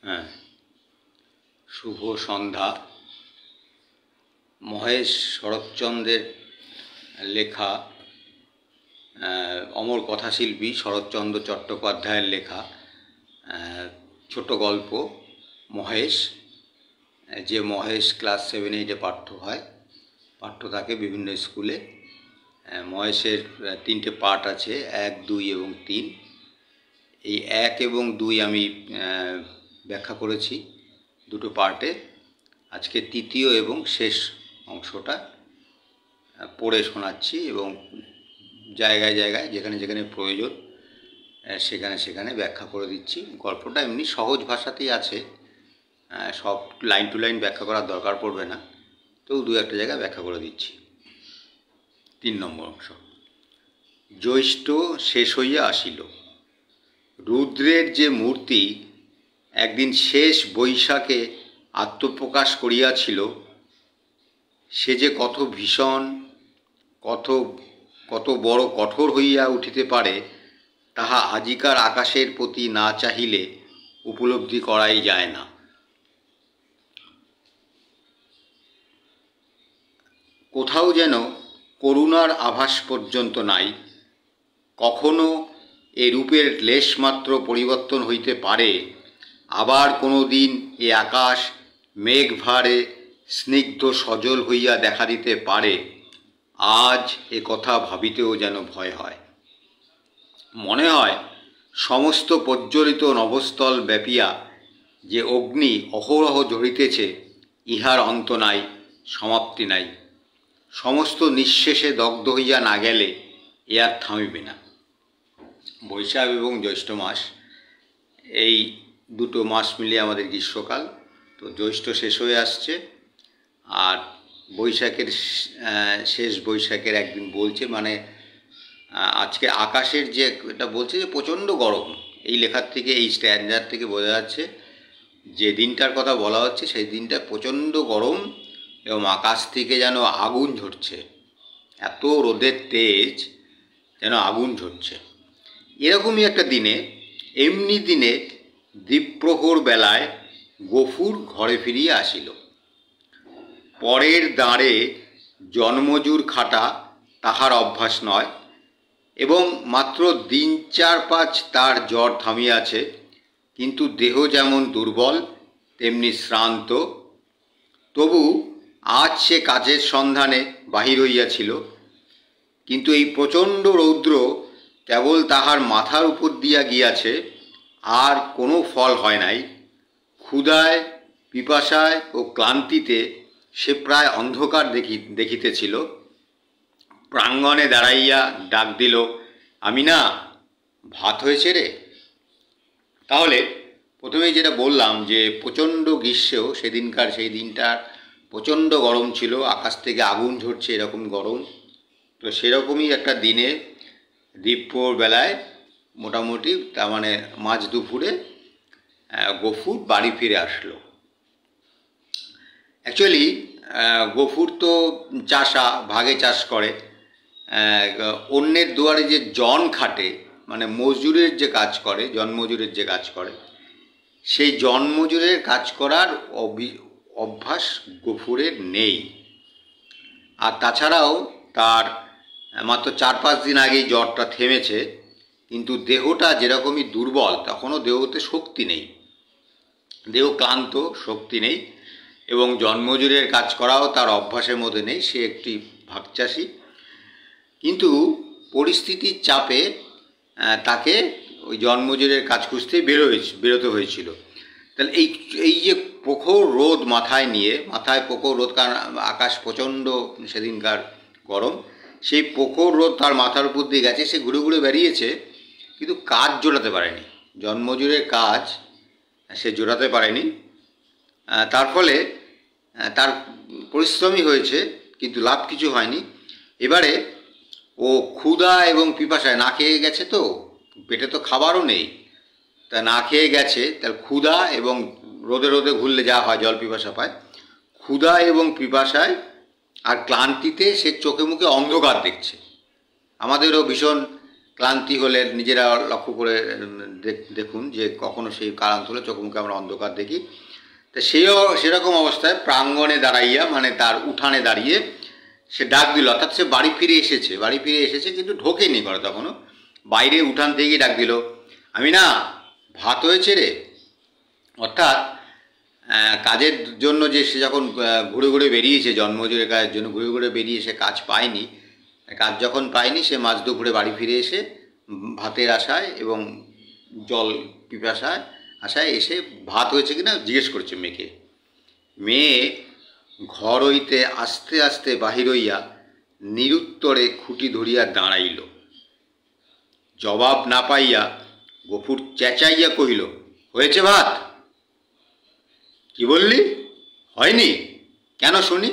হ্যাঁ, শুভ সন্ধ্যা। মহেশ শরৎচন্দ্রের লেখা, অমর কথাশিল্পী শরৎচন্দ্র চট্টোপাধ্যায়ের লেখা ছোট গল্প মহেশ। যে মহেশ ক্লাস 7-8-এ পাঠ্য থাকে বিভিন্ন স্কুলে। মহেশের 3টে পার্ট আছে, 1, 2 এবং 3। এই 1 এবং 2 আমি ব্যাখ্যা করেছি দুটো পার্টে। আজকে তৃতীয় এবং শেষ অংশটা পড়ে শোনাচ্ছি এবং জায়গায় জায়গায় যেখানে যেখানে প্রয়োজন সেখানে সেখানে ব্যাখ্যা করে দিচ্ছি। গল্পটা এমনি সহজ ভাষাতেই আছে, সব লাইন টু লাইন ব্যাখ্যা করার দরকার পড়বে না, তো 2-1টা জায়গায় ব্যাখ্যা করে দিচ্ছি। 3 নম্বর অংশ। জ্যৈষ্ঠ শেষ হইয়া আসিল। রুদ্রের যে মূর্তি একদিন শেষ বৈশাখে আত্মপ্রকাশ করিয়াছিল, সে যে কত ভীষণ, কত বড় কঠোর হইয়া উঠিতে পারে, তাহা আজিকার আকাশের প্রতি না চাহিলে উপলব্ধি করাই যায় না। কোথাও যেন করুণার আভাস পর্যন্ত নাই। কখনো এ রূপের লেশমাত্র পরিবর্তন হইতে পারে, আবার কোনো দিন এ আকাশ মেঘভারে স্নিগ্ধ সজল হইয়া দেখা দিতে পারে। আজ এ কথা ভাবিতেও যেন ভয় হয়। মনে হয় সমস্ত প্রজ্বলিত নভস্থল ব্যাপিয়া যে অগ্নি অহরহ জ্বলিতেছে, ইহার অন্ত নাই, সমাপ্তি নাই। সমস্ত নিঃশেষে দগ্ধ হইয়া না গেলে এ আর থামিবে না। বৈশাখ এবং জ্যৈষ্ঠ মাস, এই দুটো মাস মিলিয়ে আমাদের গ্রীষ্মকাল। তো জ্যৈষ্ঠ শেষ হয়ে আসছে, আর বৈশাখের শেষ বৈশাখের একদিন বলছে, মানে আজকে আকাশের যে এটা বলছে যে প্রচণ্ড গরম। এই লেখার থেকে, এই স্ট্যান্ডার থেকে বোঝা যাচ্ছে যে দিনটার কথা বলা হচ্ছে সেই দিনটা প্রচণ্ড গরম এবং আকাশ থেকে যেন আগুন ঝরছে, এত রোদের তেজ যেন আগুন ঝরছে। এরকমই একটা দিনে, এমনি দিনে দ্বীপ্রহর বেলায় গফুর ঘরে ফিরিয়া আসিল। পরের দাঁড়ে জন্মজুর খাটা তাহার অভ্যাস নয় এবং মাত্র 3-4-5 তার জ্বর থামিয়াছে, কিন্তু দেহ যেমন দুর্বল তেমনি শ্রান্ত। তবু আজ সে কাজের সন্ধানে বাহির হইয়াছিল, কিন্তু এই প্রচণ্ড রৌদ্র কেবল তাহার মাথার উপর দিয়া গিয়াছে, আর কোনো ফল হয় নাই। ক্ষুধায়, পিপাসায় ও ক্লান্তিতে সে প্রায় অন্ধকার দেখিতেছিল। প্রাঙ্গণে দাঁড়াইয়া ডাক দিল, আমিনা, ভাত হয়েছে রে। তাহলে প্রথমেই যেটা বললাম যে প্রচণ্ড গ্রীষ্মেও সেই দিনটার প্রচণ্ড গরম ছিল, আকাশ থেকে আগুন ঝরছে এরকম গরম। তো সেরকমই একটা দিনে দ্বীপ্রহর বেলায় মোটামুটি, তার মানে মাঝ দুপুরে গফুর বাড়ি ফিরে আসলো। অ্যাকচুয়ালি গফুর তো ভাগে চাষ করে। অন্যের দুয়ারে যে জন খাটে, মানে মজুরের যে কাজ করে, জনমজুরের যে কাজ করে, সেই জনমজুরের কাজ করার অভ্যাস গফুরের নেই। আর তাছাড়াও তার মাত্র 4-5 দিন আগেই জ্বরটা থেমেছে, কিন্তু দেহটা যেরকমই দুর্বল, তখনও দেহতে শক্তি নেই, দেহ ক্লান্ত, শক্তি নেই, এবং জন্মজুরের কাজ করাও তার অভ্যাসের মধ্যে নেই। সে একটি ভাগচাষী, কিন্তু পরিস্থিতির চাপে তাকে ওই জন্মজুরের কাজ খুঁজতে বেরোতে হয়েছিল। তাহলে এই যে প্রখর রোদ মাথায় প্রখর রোদ, কারণ আকাশ প্রচণ্ড সেদিনকার গরম, সেই প্রখর রোদ তার মাথার উপর দিয়ে গেছে, সে ঘুরে ঘুরে বেরিয়েছে, কিন্তু কাজ জোটাতে পারেনি, জন্মজুরের কাজ সে জোটাতে পারেনি। তার ফলে তার পরিশ্রমই হয়েছে, কিন্তু লাভ কিছু হয়নি। এবারে ও ক্ষুধা এবং পিপাসায় না খেয়ে গেছে, তো পেটে তো খাবারও নেই, তা না খেয়ে গেছে, তার ক্ষুধা এবং রোদে রোদে ঘুরলে যা হয়, জল পিপাসা পায়, ক্ষুধা এবং পিপাসায় আর ক্লান্তিতে সে চোখে মুখে অন্ধকার দেখছে। আমাদেরও ভীষণ ক্লান্তি হলে নিজেরা লক্ষ্য করে দেখুন যে কখনো সেই ক্লান্ত হলে চোখ মুখে আমরা অন্ধকার দেখি। তো সেরকম অবস্থায় প্রাঙ্গণে দাঁড়াইয়া, মানে তার উঠানে দাঁড়িয়ে সে ডাক দিল, অর্থাৎ সে বাড়ি ফিরে এসেছে কিন্তু ঢোকেনি ঘরে তখনও, বাইরে উঠান থেকেই ডাক দিল, আমি না, ভাত হয়েছে রে। অর্থাৎ কাজের জন্য যে সে যখন ঘুরে ঘুরে বেরিয়েছে, জন্মজুড়ে কাজের জন্য ঘুরে ঘুরে বেরিয়ে সে কাজ যখন পায়নি, সে মাঝ দুপুরে বাড়ি ফিরে এসে ভাতের আশায় এবং জল পিপাসায় আশায় এসে ভাত হয়েছে কিনা জিজ্ঞেস করছে মেয়েকে। মেয়ে ঘর হইতে আস্তে আস্তে বাহির হইয়া নিরুত্তরে খুঁটি ধরিয়া দাঁড়াইল। জবাব না পাইয়া গফুর চেঁচাইয়া কহিল, হয়েছে ভাত? কি বললি? হয়নি? কেন শুনি?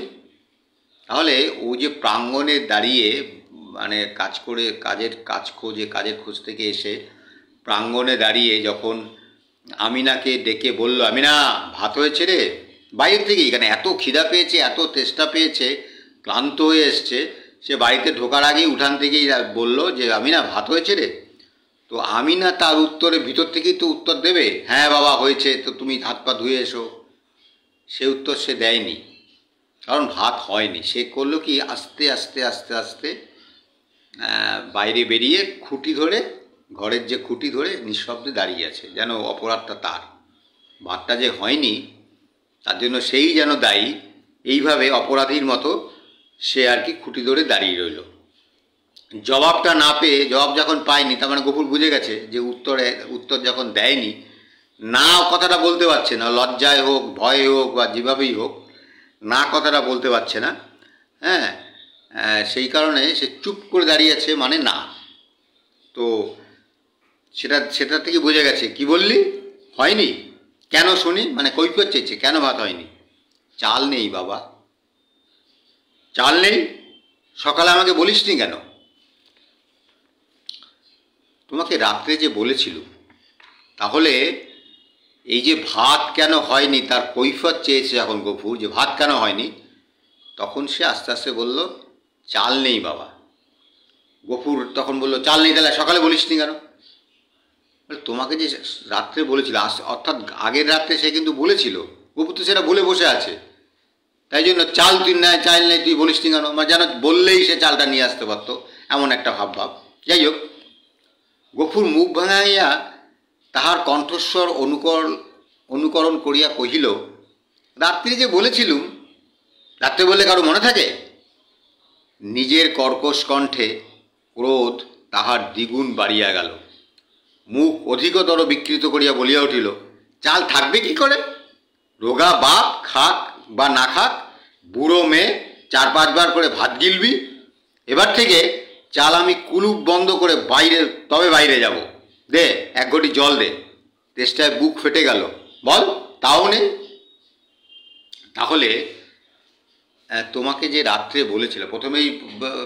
তাহলে ও যে প্রাঙ্গণে দাঁড়িয়ে মানে কাজের খোঁজ থেকে এসে প্রাঙ্গণে দাঁড়িয়ে যখন আমিনাকে ডেকে বলল, আমিনা, ভাত হয়েছে রে, বাইরের থেকেই, এখানে এত খিদা পেয়েছে, এত তেষ্টা পেয়েছে, ক্লান্ত হয়ে এসছে, সে বাড়িতে ঢোকার আগেই উঠান থেকেই বলল যে আমিনা, ভাত হয়েছে রে। তো আমিনা তার উত্তরে ভিতর থেকেই তো উত্তর দেবে, হ্যাঁ বাবা হয়েছে, তো তুমি হাত পা ধুয়ে এসো। সে উত্তর সে দেয়নি, কারণ ভাত হয়নি। সে করলো কি, আস্তে আস্তে আস্তে আস্তে বাইরে বেরিয়ে ঘরের যে খুঁটি ধরে নিঃশব্দে দাঁড়িয়ে আছে, যেন অপরাধটা তার, ভাতটা যে হয়নি তার জন্য সেই যেন দায়ী। এইভাবে অপরাধীর মতো সে আর কি খুঁটি ধরে দাঁড়িয়ে রইল। জবাব যখন পায়নি, তার মানে গফুর বুঝে গেছে যে উত্তর যখন দেয়নি, না কথাটা বলতে পারছে না, লজ্জায় হোক, ভয়ে হোক, বা যেভাবেই হোক, না কথাটা বলতে পারছে না। হ্যাঁ, সেই কারণে সে চুপ করে দাঁড়িয়ে আছে, মানে না। তো সেটা থেকে বুঝে গেছে, কি বললি? হয়নি? কেন শুনি? মানে কৈফিয়ত চেয়েছে, কেন ভাত হয়নি? চাল নেই বাবা। চাল নেই? সকালে আমাকে বলিসনি কেন? তোমাকে রাত্রে যে বলেছিল। তাহলে এই যে ভাত কেন হয়নি তার কৈফিয়ত চেয়েছে যখন গফুর, যে ভাত কেন হয়নি, তখন সে আস্তে আস্তে বলল, চাল নেই বাবা। গফুর তখন বলল, চাল নেই, তাহলে সকালে বলিসনি কেন? তোমাকে যে রাত্রে বলেছিল, অর্থাৎ আগের রাত্রে সে কিন্তু বলেছিল, গফুর তো সেটা বলে বসে আছে, তাই জন্য চাল নেই তুই বলিসনি কেন, মানে যেন বললেই সে চালটা নিয়ে আসতে পারতো, এমন একটা ভাব। যাই হোক, গফুর মুখ ভাঙাইয়া তাহার কণ্ঠস্বর অনুকরণ করিয়া কহিল, রাত্রি যে বলেছিলুম। রাত্রে বললে কারো মনে থাকে? নিজের কর্কশ কণ্ঠে ক্রোধ তাহার দ্বিগুণ বাড়িয়া গেল। মুখ অধিকতর বিকৃত করিয়া বলিয়া উঠিল, চাল থাকবে কি করে? রোগা বাপ খাক বা না খাক, বুড়ো মেয়ে 4-5 বার করে ভাত গিলবি। এবার থেকে চাল আমি কুলুপ বন্ধ করে বাইরে যাব। দে 1 ঘটি জল দে। তেষ্টায় বুক ফেটে গেল। বল, তাও নেই? তাহলে তোমাকে যে রাত্রে বলেছিল, প্রথমেই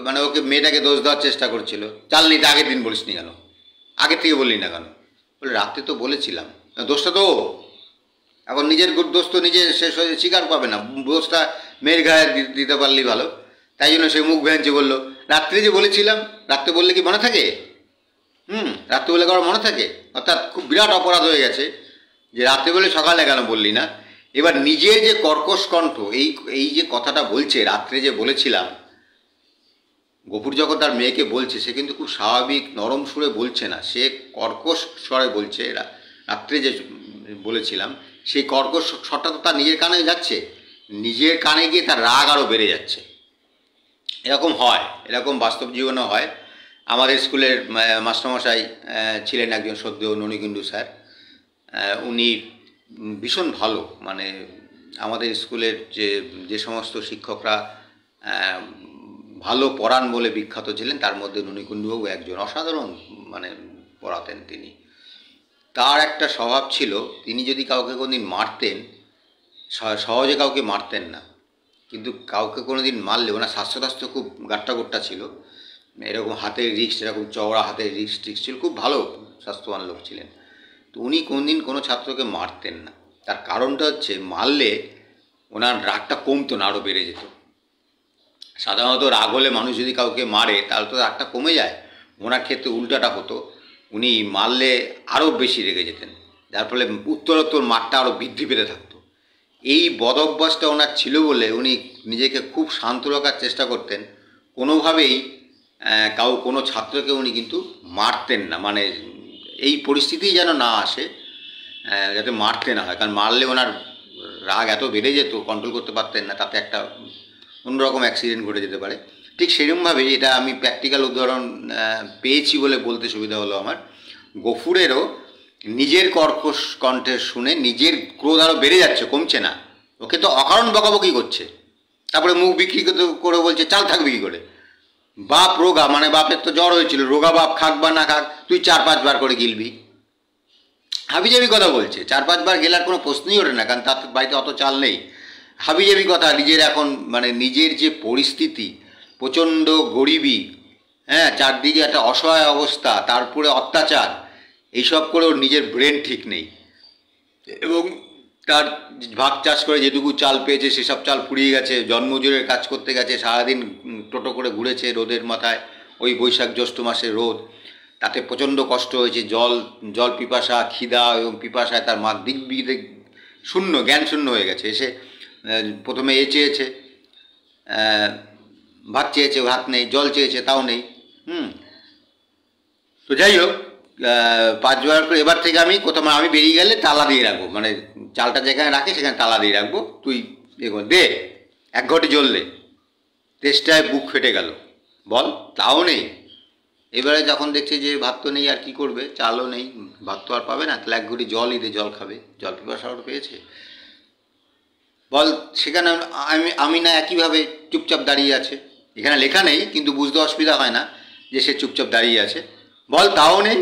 মানে ওকে, মেয়েটাকে দোষ দেওয়ার চেষ্টা করছিল, চাল নেই তা আগের দিন বলিসনি কেন, আগের থেকে বললি না কেন? বলে রাত্রে তো বলেছিলাম। দোষটা তো এখন নিজের দোষ তো নিজে শেষ হয়ে স্বীকার পাবে না, দোষটা মেয়ের গায়ে দিতে পারলেই ভালো। তাই জন্য সে মুখ ভেঙচে বললো, রাত্রে যে বলেছিলাম। রাত্রে বললে কি মনে থাকে? রাত্রে বলে কারো মনে থাকে? অর্থাৎ খুব বিরাট অপরাধ হয়ে গেছে যে রাত্রে বলে সকালে কেন বললি না। এবার নিজের যে কর্কশ কণ্ঠ, এই যে কথাটা বলছে, রাত্রে যে বলেছিলাম, গফুর যখন তার মেয়েকে বলছে, সে কিন্তু খুব স্বাভাবিক নরম সুরে বলছে না, সে কর্কশ স্বরে বলছে। রাত্রে যে বলেছিলাম, সেই কর্কশ স্বরটা তো তার নিজের কানে যাচ্ছে, নিজের কানে গিয়ে তার রাগ আরও বেড়ে যাচ্ছে। এরকম হয়, এরকম বাস্তব জীবনে হয়। আমাদের স্কুলের মাস্টারমশাই ছিলেন একজন সদ্য ননীকুণ্ডু স্যার। উনি ভীষণ ভালো, মানে আমাদের স্কুলের যে সমস্ত শিক্ষকরা ভালো পড়ান বলে বিখ্যাত ছিলেন, তার মধ্যে ননীকুণ্ডুবাবু একজন। অসাধারণ মানে পড়াতেন তিনি। তার একটা স্বভাব ছিল, তিনি যদি কাউকে কোনোদিন মারতেন, সহজে কাউকে মারতেন না, কিন্তু কাউকে কোনোদিন মারলে, ওনার স্বাস্থ্য খুব গাট্টা ছিল, এরকম হাতের রিস্ট, এরকম চওড়া হাতের রিস্ট ছিল, খুব ভালো স্বাস্থ্যবান লোক ছিলেন। তো উনি কোনোদিন কোনো ছাত্রকে মারতেন না। তার কারণটা হচ্ছে, মারলে ওনার রাগটা কমতো না, আরও বেড়ে যেত। সাধারণত রাগ হলে মানুষ যদি কাউকে মারে তাহলে তো রাগটা কমে যায়, ওনার ক্ষেত্রে উল্টাটা হতো, উনি মারলে আরও বেশি রেগে যেতেন, যার ফলে উত্তরোত্তর মারটা আরও বৃদ্ধি পেতে থাকতো। এই বদ অভ্যাসটা ওনার ছিল বলে উনি নিজেকে খুব শান্ত রাখার চেষ্টা করতেন। কোনোভাবেই কোনো ছাত্রকে উনি কিন্তু মারতেন না, মানে এই পরিস্থিতি যেন না আসে, যাতে মারতে না হয়, কারণ মারলে ওনার রাগ এত বেড়ে যেত, কন্ট্রোল করতে পারতেন না, তাতে একটা অন্যরকম অ্যাক্সিডেন্ট ঘটে যেতে পারে। ঠিক সেরকমভাবেই এটা আমি প্র্যাকটিক্যাল উদাহরণ পেয়েছি বলে বলতে সুবিধা হলো আমার। গফুরেরও নিজের কর্কশ কণ্ঠে শুনে নিজের ক্রোধ আরও বেড়ে যাচ্ছে, কমছে না। ওকে তো অকারণ বকাবকি করছে, তারপরে মুখ বিক্রি করে বলছে চাল থাকবি কী করে। বাপ রোগা, মানে বাপের তো জ্বর হয়েছিল, রোগা বাপ খাক বা না খাক তুই 4-5 বার করে গিলবি, হাবিজাবি কথা বলছে। 4-5 বার গেলার কোনো প্রশ্নই ওঠে না, কারণ তার বাড়িতে অত চাল নেই। হাবিজাবি কথা, নিজের এখন মানে নিজের যে পরিস্থিতি, প্রচণ্ড গরিবি, হ্যাঁ, চারদিকে একটা অসহায় অবস্থা, তারপরে অত্যাচার, এইসব করে ওর নিজের ব্রেন ঠিক নেই, এবং তার ভাগ চাষ করে যেটুকু চাল পেয়েছে সেসব চাল ফুরিয়ে গেছে। জন্মজুরের কাজ করতে গেছে, সারাদিন টোটো করে ঘুরেছে রোদের মাথায়, ওই বৈশাখ জ্যৈষ্ঠ মাসের রোদ, তাতে প্রচণ্ড কষ্ট হয়েছে। জল পিপাসা, খিদা এবং পিপাসায় তার দিক শূন্য, জ্ঞান শূন্য হয়ে গেছে। এসে প্রথমে চেয়েছে ভাত, চেয়েছে ভাত নেই, জল চেয়েছে তাও নেই। তো যাই হোক, 5 বার করে এবার থেকে আমি কোথাও আমি বেরিয়ে গেলে তালা দিয়ে রাখবো, মানে চালটা যেখানে রাখে সেখানে তালা দিয়ে রাখবো, তুই দে 1 ঘটি জল দে। তেষ্টায় বুক ফেটে গেল, বল তাও নেই। এবারে যখন দেখছে যে ভাত তো নেই, আর কি করবে, চালও নেই, ভাত তো আর পাবে না, তাহলে 1 ঘটি জলই দে, জল খাবে, জল পিপাসাও পেয়েছে, বল। সেখানে আমি না একইভাবে চুপচাপ দাঁড়িয়ে আছে, এখানে লেখা নেই কিন্তু বুঝতে অসুবিধা হয় না যে সে চুপচাপ দাঁড়িয়ে আছে, বল তাও নেই।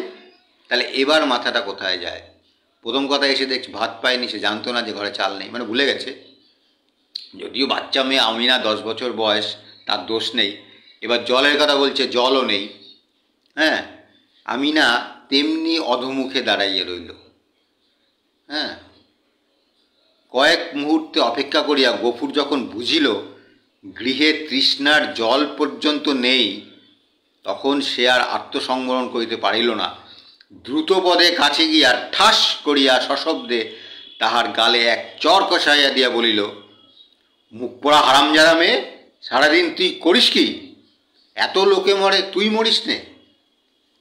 তাহলে এবার মাথাটা কোথায় যায়? প্রথম কথা এসে দেখছি ভাত পায়নি, সে জানতো না যে ঘরে চাল নেই, মানে ভুলে গেছে। যদিও বাচ্চা মেয়ে, আমি না 10 বছর বয়স, তার দোষ নেই। এবার জলের কথা বলছে, জলও নেই। হ্যাঁ, আমি না তেমনি অধমুখে দাঁড়াইয়ে রইল। হ্যাঁ, কয়েক মুহূর্তে অপেক্ষা করিয়া গফুর যখন বুঝিল গৃহে তৃষ্ণার জল পর্যন্ত নেই, তখন সে আর আত্মসংবরণ করিতে পারিল না। দ্রুতপদে কাছে গিয়া ঠাস করিয়া সশব্দে তাহার গালে এক চর কষাইয়া দিয়া বলিল, মুখ পোড়া হারামজাদা মেয়ে, সারাদিন তুই করিস কি? এত লোকে মরে, তুই মরিস নে?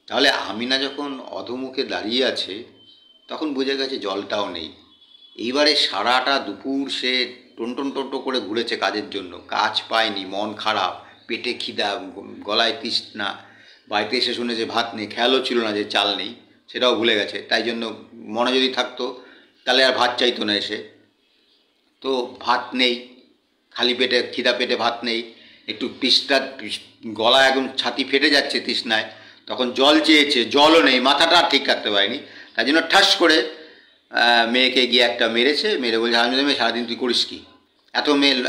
তাহলে আমিনা যখন অধমুখে দাঁড়িয়ে আছে তখন বুঝে গেছে জলটাও নেই। এইবারে সারাটা দুপুর সে টোনটো করে ঘুরেছে কাজের জন্য, কাজ পায়নি, মন খারাপ, পেটে খিদা, গলায় তৃষ্ণা, বাড়িতে এসে শুনেছে ভাত নেই, খেয়ালও ছিল না যে চাল নেই, সেটাও ভুলে গেছে। তাই জন্য মনে যদি থাকতো তাহলে আর ভাত চাইতো না এসে। তো ভাত নেই, খালি পেটে, খিদা পেটে ভাত নেই, একটু গলা একদম ছাতি ফেটে যাচ্ছে তৃষ্ণায়, তখন জল চেয়েছে, জলও নেই, মাথাটা আর ঠিক রাখতে পারেনি। তাই জন্য ঠাস করে মেয়েকে গিয়ে একটা মেরেছে, মেরে বলছে হারামজাদা মেয়ে, সারাদিন তুই করিস কি?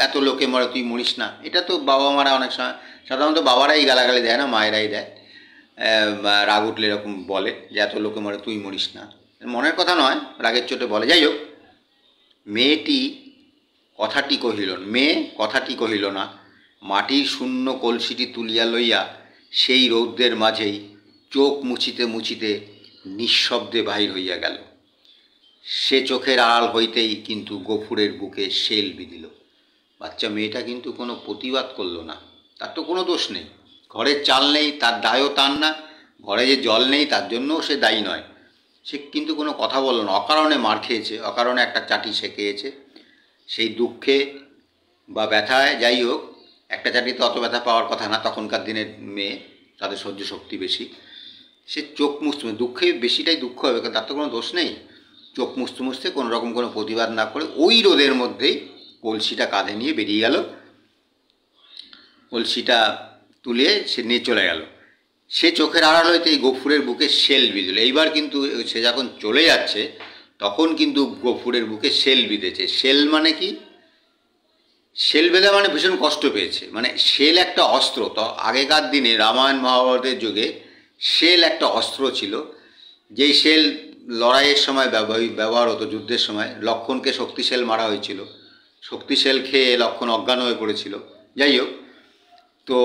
এত লোকে মরে, তুই মরিস না? এটা তো বাবা মারা অনেক সময়, সাধারণত বাবারাই গালাগালি দেয় না, মায়েরাই দেয়, রাগ উঠলে এরকম বলে যে এত লোকে মরে তুই মরিস না। মনের কথা নয়, রাগের চোটে বলে। যাই হোক, মেয়ে কথাটি কহিল না। মাটির শূন্য কলসিটি তুলিয়া লইয়া সেই রৌদ্রের মাঝেই চোখ মুছিতে নিঃশব্দে বাহির হইয়া গেল। সে চোখের আড়াল হইতেই কিন্তু গফুরের বুকে শেল বিঁধিল। বাচ্চা মেয়েটা কিন্তু কোনো প্রতিবাদ করল না, তার তো কোনো দোষ নেই, ঘরের চাল নেই তার দায়ও তার না, ঘরে যে জল নেই তার জন্যও সে দায়ী নয়। সে কিন্তু কোনো কথা বলল না, অকারণে মার খেয়েছে, অকারণে একটা চাটি সে খেয়েছে। সেই দুঃখে বা ব্যথায়, যাই হোক, একটা চাটিতে অত ব্যথা পাওয়ার কথা না, তখনকার দিনের মেয়ে, তাদের সহ্য শক্তি বেশি। সে চোখ মুছতে, দুঃখে বেশিটাই দুঃখ হবে, কারণ তার তো কোনো দোষ নেই। চোখ মুছতে কোনো রকম কোনো প্রতিবাদ না করে ওই রোদের মধ্যেই কলসিটা কাঁধে নিয়ে বেরিয়ে গেল, কলসিটা তুলে সে নিয়ে চলে গেল। সে চোখের আড়াল হইতে এই গফুরের বুকে শেল বিঁধল। এইবার কিন্তু সে যখন চলে যাচ্ছে তখন কিন্তু গফুরের বুকে শেল বিঁধেছে। শেল মানে কি? শেল বেঁধা মানে ভীষণ কষ্ট পেয়েছে, মানে শেল একটা অস্ত্র। তো আগেকার দিনে রামায়ণ মহাভারতের যুগে শেল একটা অস্ত্র ছিল, যেই শেল লড়াইয়ের সময় ব্যবহার হতো, যুদ্ধের সময়। লক্ষ্মণকে শক্তিশেল মারা হয়েছিল, শক্তিশেল খেয়ে লক্ষ্মণ অজ্ঞান হয়ে পড়েছিল। যাই হোক, তো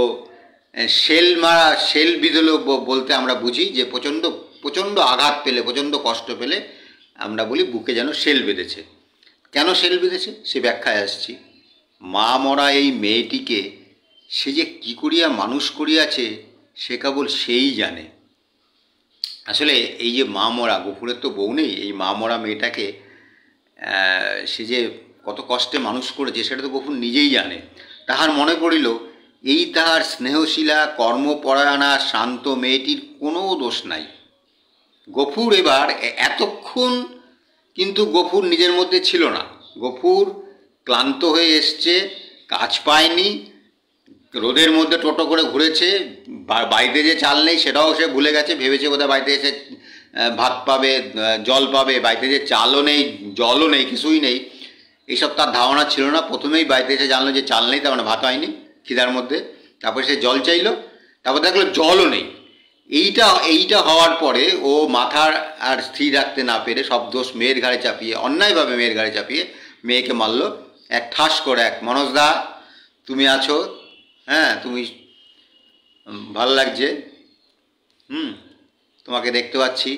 শেল বিঁধল বলতে আমরা বুঝি যে প্রচণ্ড প্রচণ্ড আঘাত পেলে, প্রচণ্ড কষ্ট পেলে আমরা বলি বুকে যেন শেল বেঁধেছে। কেন শেল বেঁধেছে সে ব্যাখ্যায় আসছি। মা মরা এই মেয়েটিকে সে যে কী করিয়া মানুষ করিয়াছে সে কেবল সেই জানে। আসলে এই যে মা মরা, গফুরের তো বউ নেই, এই মা মরা মেয়েটাকে সে যে কত কষ্টে মানুষ করেছে সেটা তো গফুর নিজেই জানে। তাহার মনে পড়িল এই তাহার স্নেহশীলা কর্মপরায়ণা শান্ত মেয়েটির কোনো দোষ নাই। গফুর এবার এতক্ষণ কিন্তু গফুর নিজের মধ্যে ছিল না। গফুর ক্লান্ত হয়ে এসছে, কাজ পায়নি, রোদের মধ্যে টোটো করে ঘুরেছে, বাড়িতে যে চাল নেই সেটাও সে ভুলে গেছে, ভেবেছে বোধহয় বাড়িতে এসে ভাত পাবে, জল পাবে, বাড়িতে যে চালও নেই, জলও নেই, কিছুই নেই, এইসব তার ধারণা ছিল না। প্রথমেই বাড়িতে এসে জানলো যে চাল নেই, তার মানে ভাত হয়নি খিদার মধ্যে। তারপরে সে জল চাইলো, তারপর দেখলো জলও নেই। এইটা হওয়ার পরে ও মাথার আর স্থির রাখতে না পেরে সব দোষ মেয়ের ঘাড়ে চাপিয়ে, অন্যায়ভাবে মেয়ের ঘাড়ে চাপিয়ে মেয়েকে মারলো এক ঠাস করে। এক মনোজদা তুমি আছো, হ্যাঁ তুমি ভালো লাগছে, তোমাকে দেখতে পাচ্ছি।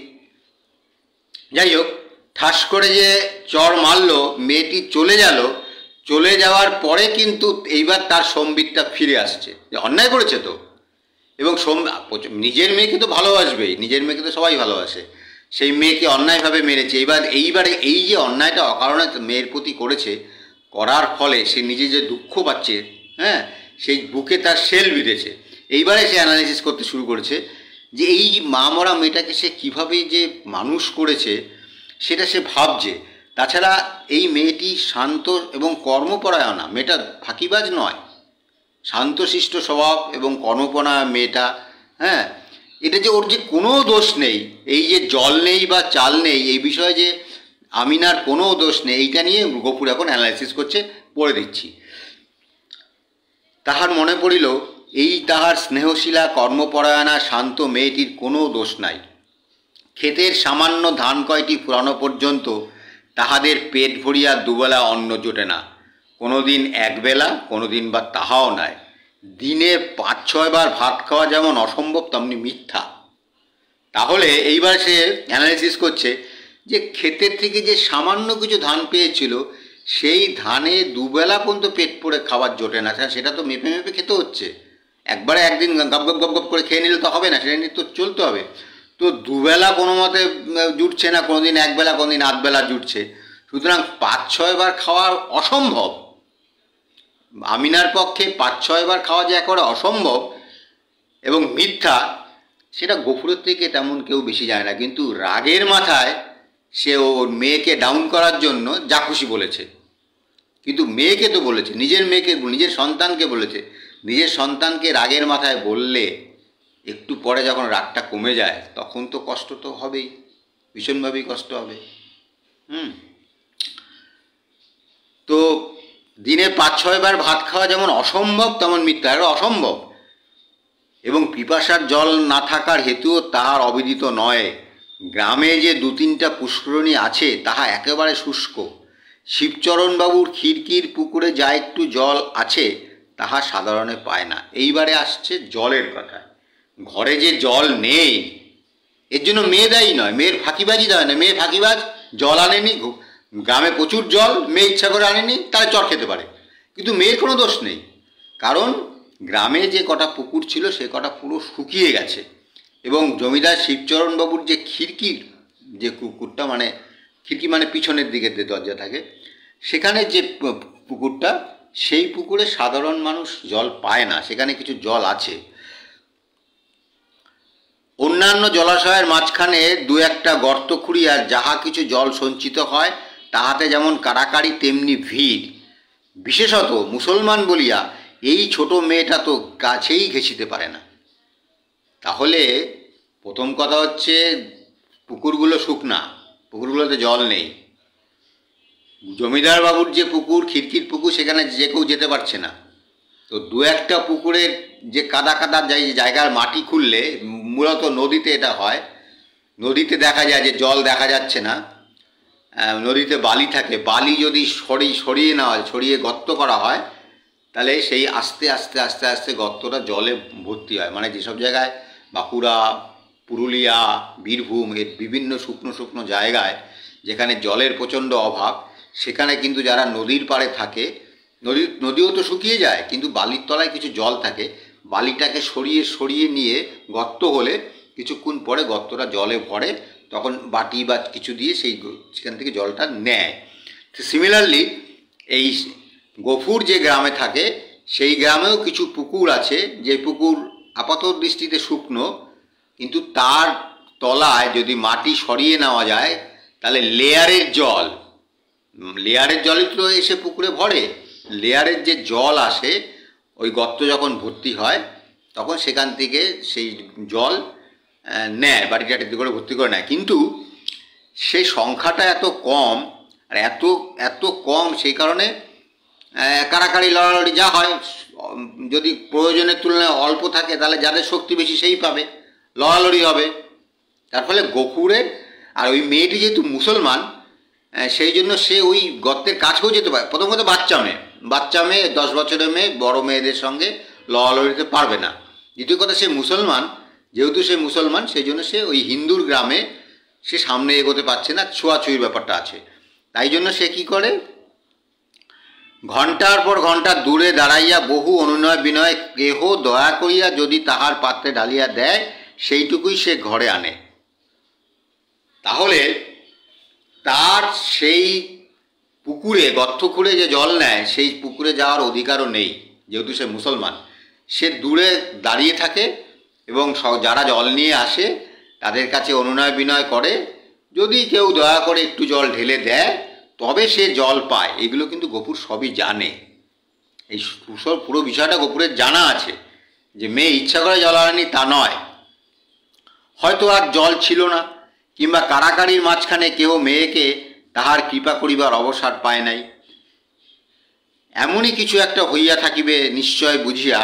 যাই হোক, ঠাস করে যে চর মারলো, মেয়েটি চলে গেল। চলে যাওয়ার পরে কিন্তু এইবার তার সম্বিতটা ফিরে আসছে যে অন্যায় করেছে তো, এবং নিজের মেয়েকে তো ভালোবাসবেই, নিজের মেয়েকে তো সবাই ভালোবাসে, সেই মেয়েকে অন্যায়ভাবে মেরেছে। এইবারে এই যে অন্যায়টা অকারণে মেয়ের প্রতি করেছে, করার ফলে সে নিজে যে দুঃখ পাচ্ছে, হ্যাঁ, সেই বুকে তার শেল বিঁধেছে। এইবারে সে অ্যানালিসিস করতে শুরু করেছে যে এই মা মরা মেয়েটাকে সে কীভাবে যে মানুষ করেছে সেটা সে ভাবছে। তাছাড়া এই মেয়েটি শান্ত এবং কর্মপরায়ণা, মেয়েটা ফাঁকিবাজ নয়, শান্তশিষ্ট স্বভাব এবং কর্মপরায়ণ মেয়েটা, হ্যাঁ, এটা যে ওর যে কোনো দোষ নেই, এই যে জল নেই বা চাল নেই এই বিষয়ে যে আমিনার কোনো দোষ নেই, এইটা নিয়ে গফুর এখন অ্যানালাইসিস করছে, পড়ে দিচ্ছি। তাহার মনে পড়িল এই তাহার স্নেহশীলা কর্মপরায়ণা শান্ত মেয়েটির কোনো দোষ নাই। ক্ষেতের সামান্য ধান কয়টি ফুরানো পর্যন্ত তাহাদের পেট ভরিয়া দুবেলা অন্ন জোটে না, কোনো দিন একবেলা, কোনো দিন বা তাহাও নয়। দিনে 5-6 বার ভাত খাওয়া যেমন অসম্ভব তেমনি মিথ্যা। তাহলে এইবার সে অ্যানালিসিস করছে যে ক্ষেতের থেকে যে সামান্য কিছু ধান পেয়েছিল সেই ধানে দুবেলা পর্যন্ত পেট পড়ে খাবার জোটে না, সেটা তো মেপে মেপে খেতে হচ্ছে। একবারে একদিন গপ গপ গপ গপ করে খেয়ে নিলে তো হবে না, সেটা নিয়ে তো চলতে হবে। তো দুবেলা কোনো মতে জুটছে না, কোনো দিন একবেলা, কোনো দিন আধবেলা জুটছে। সুতরাং 5-6 বার খাওয়া অসম্ভব, আমিনার পক্ষে 5-6 বার খাওয়া যে একেবারে অসম্ভব এবং মিথ্যা, সেটা গফুরের থেকে তেমন কেউ বেশি জানে না। কিন্তু রাগের মাথায় সে ওর মেয়েকে ডাউন করার জন্য যা খুশি বলেছে। কিন্তু মেয়েকে তো বলেছে, নিজের মেয়েকে, নিজের সন্তানকে বলেছে। নিজের সন্তানকে রাগের মাথায় বললে একটু পরে যখন রাগটা কমে যায় তখন তো কষ্ট তো হবেই, ভীষণভাবেই কষ্ট হবে। তো দিনে 5-6 বার ভাত খাওয়া যেমন অসম্ভব তেমন মিথ্যা, এটা অসম্ভব। এবং পিপাসার জল না থাকার হেতুও তাহার অবিদিত নয়। গ্রামে যে 2-3টা পুষ্করণী আছে তাহা একেবারে শুষ্ক। শিবচরণবাবুর খিড়কির পুকুরে যা একটু জল আছে তাহা সাধারণে পায় না। এইবারে আসছে জলের কথা। ঘরে যে জল নেই এর জন্য মেয়ে দায়ী নয়, মেয়ের ফাঁকিবাজি দায় না। মেয়ে ফাঁকিবাজ, জল আনেনি, গ্রামে প্রচুর জল, মেয়ে ইচ্ছা করে আনেনি, তারা চর খেতে পারে। কিন্তু মেয়ের কোনো দোষ নেই, কারণ গ্রামে যে কটা পুকুর ছিল সে কটা পুরো শুকিয়ে গেছে। এবং জমিদার শিবচরণবাবুর যে খিড়কির যে পুকুরটা, মানে খিড়কি মানে পিছনের দিকে যে দরজা থাকে, সেখানে যে পুকুরটা, সেই পুকুরে সাধারণ মানুষ জল পায় না, সেখানে কিছু জল আছে। অন্যান্য জলাশয়ের মাঝখানে 2-1টা গর্ত খুঁড়িয়া যাহা কিছু জল সঞ্চিত হয় তাহাতে যেমন কাড়াকাড়ি তেমনি ভিড়। বিশেষত মুসলমান বলিয়া এই ছোট মেয়েটা তো গাছেই ঘেঁষিতে পারে না। তাহলে প্রথম কথা হচ্ছে পুকুরগুলো শুকনা, পুকুরগুলোতে জল নেই। জমিদার বাবুর যে পুকুর, খিড়কির পুকুর, সেখানে যে কেউ যেতে পারছে না। তো 2-1টা পুকুরের যে কাদা কাদা জায়গার মাটি খুললে, মূলত নদীতে এটা হয়, নদীতে দেখা যায় যে জল দেখা যাচ্ছে না, নদীতে বালি থাকে, বালি যদি সরিয়ে নেওয়া হয়, সরিয়ে গর্ত করা হয়, তাহলে সেই আস্তে আস্তে আস্তে আস্তে গর্তটা জলে ভর্তি হয়। মানে যেসব জায়গায় বাঁকুড়া, পুরুলিয়া, বীরভূম এর বিভিন্ন শুকনো শুকনো জায়গায় যেখানে জলের প্রচণ্ড অভাব, সেখানে কিন্তু যারা নদীর পাড়ে থাকে, নদীও তো শুকিয়ে যায়, কিন্তু বালির তলায় কিছু জল থাকে, বালিটাকে সরিয়ে সরিয়ে নিয়ে গর্ত হলে কিছুক্ষণ পরে গর্তটা জলে ভরে, তখন বাটি বা কিছু দিয়ে সেখান থেকে জলটা নেয়। তো সিমিলারলি এই গফুর যে গ্রামে থাকে সেই গ্রামেও কিছু পুকুর আছে, যে পুকুর আপাত দৃষ্টিতে শুকনো, কিন্তু তার তলায় যদি মাটি সরিয়ে নেওয়া যায় তাহলে লেয়ারের জলই তো এসে পুকুরে ভরে। লেয়ারের যে জল আসে ওই গর্ত যখন ভর্তি হয় তখন সেখান থেকে সেই জল নেয়, বাড়িটাটি করে ভর্তি করে নেয়। কিন্তু সেই সংখ্যাটা এত কম, আর এত কম, সেই কারণে কাড়াকাড়ি লড়ালড়ি যা হয়, যদি প্রয়োজনের তুলনায় অল্প থাকে তাহলে যাদের শক্তি বেশি সেই পাবে, লড়ালড়ি হবে। তার ফলে গফুরের, আর ওই মেয়েটি যেহেতু মুসলমান, সেই জন্য সে ওই গর্তের কাছেও যেতে পারে। প্রথম কথা বাচ্চা মেয়ে 10 বছরের মেয়ে বড় মেয়েদের সঙ্গে লড়ালড়িতে পারবে না। দ্বিতীয় কথা, সে মুসলমান, যেহেতু সে মুসলমান সেই জন্য সে ওই হিন্দুর গ্রামে সে সামনে এগোতে পারছে না, ছোঁয়াছুঁয়ির ব্যাপারটা আছে। তাই জন্য সে কি করে, ঘণ্টার পর ঘণ্টা দূরে দাঁড়াইয়া বহু অনুনয় বিনয় কেহ দয়া করিয়া যদি তাহার পাত্রে ঢালিয়া দেয় সেইটুকুই সে ঘরে আনে। তাহলে তার সেই পুকুরে গর্ত খুঁড়ে যে জল নেয় সেই পুকুরে যাওয়ার অধিকারও নেই, যেহেতু সে মুসলমান। সে দূরে দাঁড়িয়ে থাকে এবং যারা জল নিয়ে আসে তাদের কাছে অনুনয় বিনয় করে, যদি কেউ দয়া করে একটু জল ঢেলে দেয় তবে সে জল পায়। এগুলো কিন্তু গফুর সবই জানে, এই পুরো বিষয়টা গফুরের জানা আছে, যে মেয়ে ইচ্ছা করে জল আনেনি তা নয়। হয়তো আর জল ছিল না, কিংবা কাড়াকাড়ির মাঝখানে কেউ মেয়েকে তাহার কৃপা করিবার অবসর পায় নাই, এমনই কিছু একটা হইয়া থাকিবে নিশ্চয় বুঝিয়া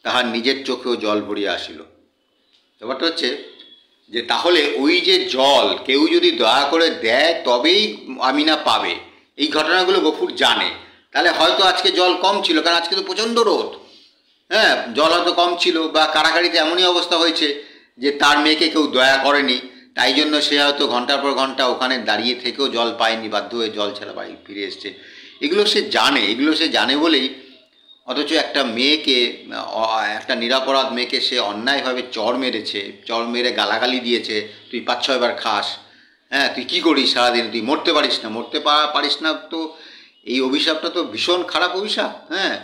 তাহার নিজের চোখেও জল ভরিয়া আসিল। ব্যাপারটা হচ্ছে যে তাহলে ওই যে জল কেউ যদি দয়া করে দেয় তবেই আমিনা পাবে, এই ঘটনাগুলো গফুর জানে। তাহলে হয়তো আজকে জল কম ছিল, কারণ আজকে তো প্রচণ্ড রোদ, হ্যাঁ, জল হয়তো কম ছিল, বা কাড়াকাড়িতে এমনই অবস্থা হয়েছে যে তার মেয়েকে কেউ দয়া করেনি, তাই জন্য সে হয়তো ঘন্টার পর ঘন্টা ওখানে দাঁড়িয়ে থেকেও জল পায়নি, বাধ্য হয়ে জল ছাড়া বাড়ি ফিরে এসছে। এগুলো সে জানে বলেই অথচ একটা মেয়েকে, একটা নিরাপরাধ মেয়েকে সে অন্যায়ভাবে চড় মেরে গালাগালি দিয়েছে, তুই 5-6 বার খাস, হ্যাঁ, তুই কী করিস সারাদিন, তুই মরতে পারিস না। তো এই অভিশাপটা তো ভীষণ খারাপ অভিশাপ, হ্যাঁ,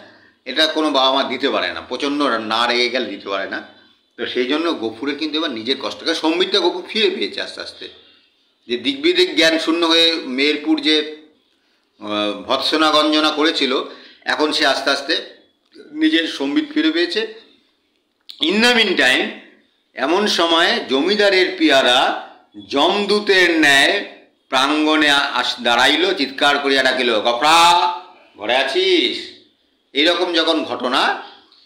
এটা কোনো বাবা মা দিতে পারে না, প্রচণ্ড না রেগে গেলে দিতে পারে না। তো সেই জন্য গফুরের কিন্তু এবার নিজের কষ্টকে সম্বিতটা গফুর ফিরে পেয়েছে আস্তে আস্তে, যে দিগ্বিদিক জ্ঞান শূন্য হয়ে মেহেরপুর যে ভৎসনা গঞ্জনা করেছিল, এখন সে আস্তে আস্তে নিজের সম্বিত ফিরে পেয়েছে। ইন দ্য মিন টাইম এমন সময় জমিদারের পিয়ারা যমদূতের ন্যায় প্রাঙ্গণে দাঁড়াইল, চিৎকার করিয়া ডাকিল, গফরা ঘরে আছিস? এইরকম যখন ঘটনা,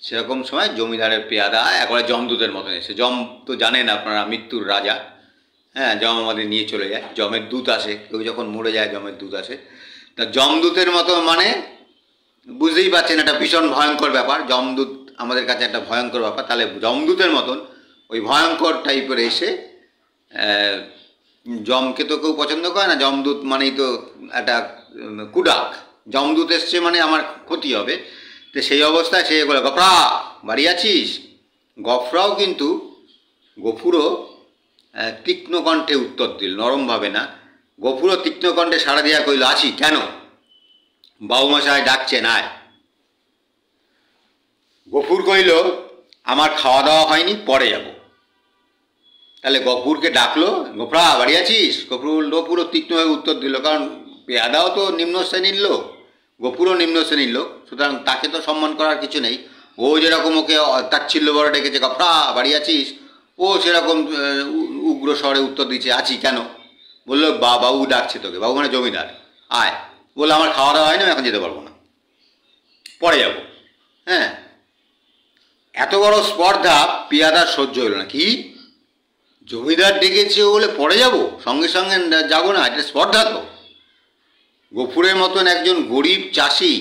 সেরকম সময় জমিদারের পেয়াদা একবারে যমদূতের মতন এসে, যম তো জানেন আপনারা মৃত্যুর রাজা, হ্যাঁ, যম আমাদের নিয়ে চলে যায়, যমের দূত আসে, কেউ যখন মরে যায় যমের দূত আসে। তা যমদূতের মতো মানে বুঝতেই পারছেন একটা ভীষণ ভয়ঙ্কর ব্যাপার, যমদূত আমাদের কাছে একটা ভয়ঙ্কর ব্যাপার। তাহলে যমদূতের মতন ওই ভয়ঙ্কর টাইপের এসে, যমকে তো কেউ পছন্দ করে না, যমদূত মানেই তো একটা কুডাক, যমদূত এসছে মানে আমার ক্ষতি হবে। তো সেই অবস্থায় সে বলে, গফরা বাড়ি আছিস? গফরাও কিন্তু গফুরও তীক্ষ্ণ কণ্ঠে উত্তর দিল, নরমভাবে না, গফুরও তীক্ষ্ণ কণ্ঠে সাড়া দিয়া কইল, আছি কেন? বাবুমশাই ডাকছেন, আয়। গফুর কইল, আমার খাওয়া দাওয়া হয়নি, পরে যাব। তাহলে গফুরকে ডাকলো, গফরা বাড়ি আছিস? গফুরও তীক্ষ্ণভাবে উত্তর দিল, কারণ পেয়াদাও তো নিম্ন শ্রেণীর লোক, গফুরও নিম্ন শ্রেণীর লোক, সুতরাং তাকে তো সম্মান করার কিছু নেই। ও যেরকম ওকে তাচ্ছিল্য বড় ডেকেছে, গফরা বাড়ি আছিস, ও সেরকম উগ্র স্বরে উত্তর দিচ্ছে, আছি কেন? বললো, বাবু ডাকছে তোকে। বাবু মানে জমিদার, আয়। বললো, আমার খাওয়া দাওয়া হয়নি, আমি এখন যেতে পারবো না, পরে যাব। হ্যাঁ, এত বড় স্পর্ধা পিয়াদার সহ্য হলো না। কি, জমিদার ডেকেছে বলে পরে যাব, সঙ্গে সঙ্গে যাব না, এটা স্পর্ধা তো। গফুরের মতন একজন গরিব চাষি,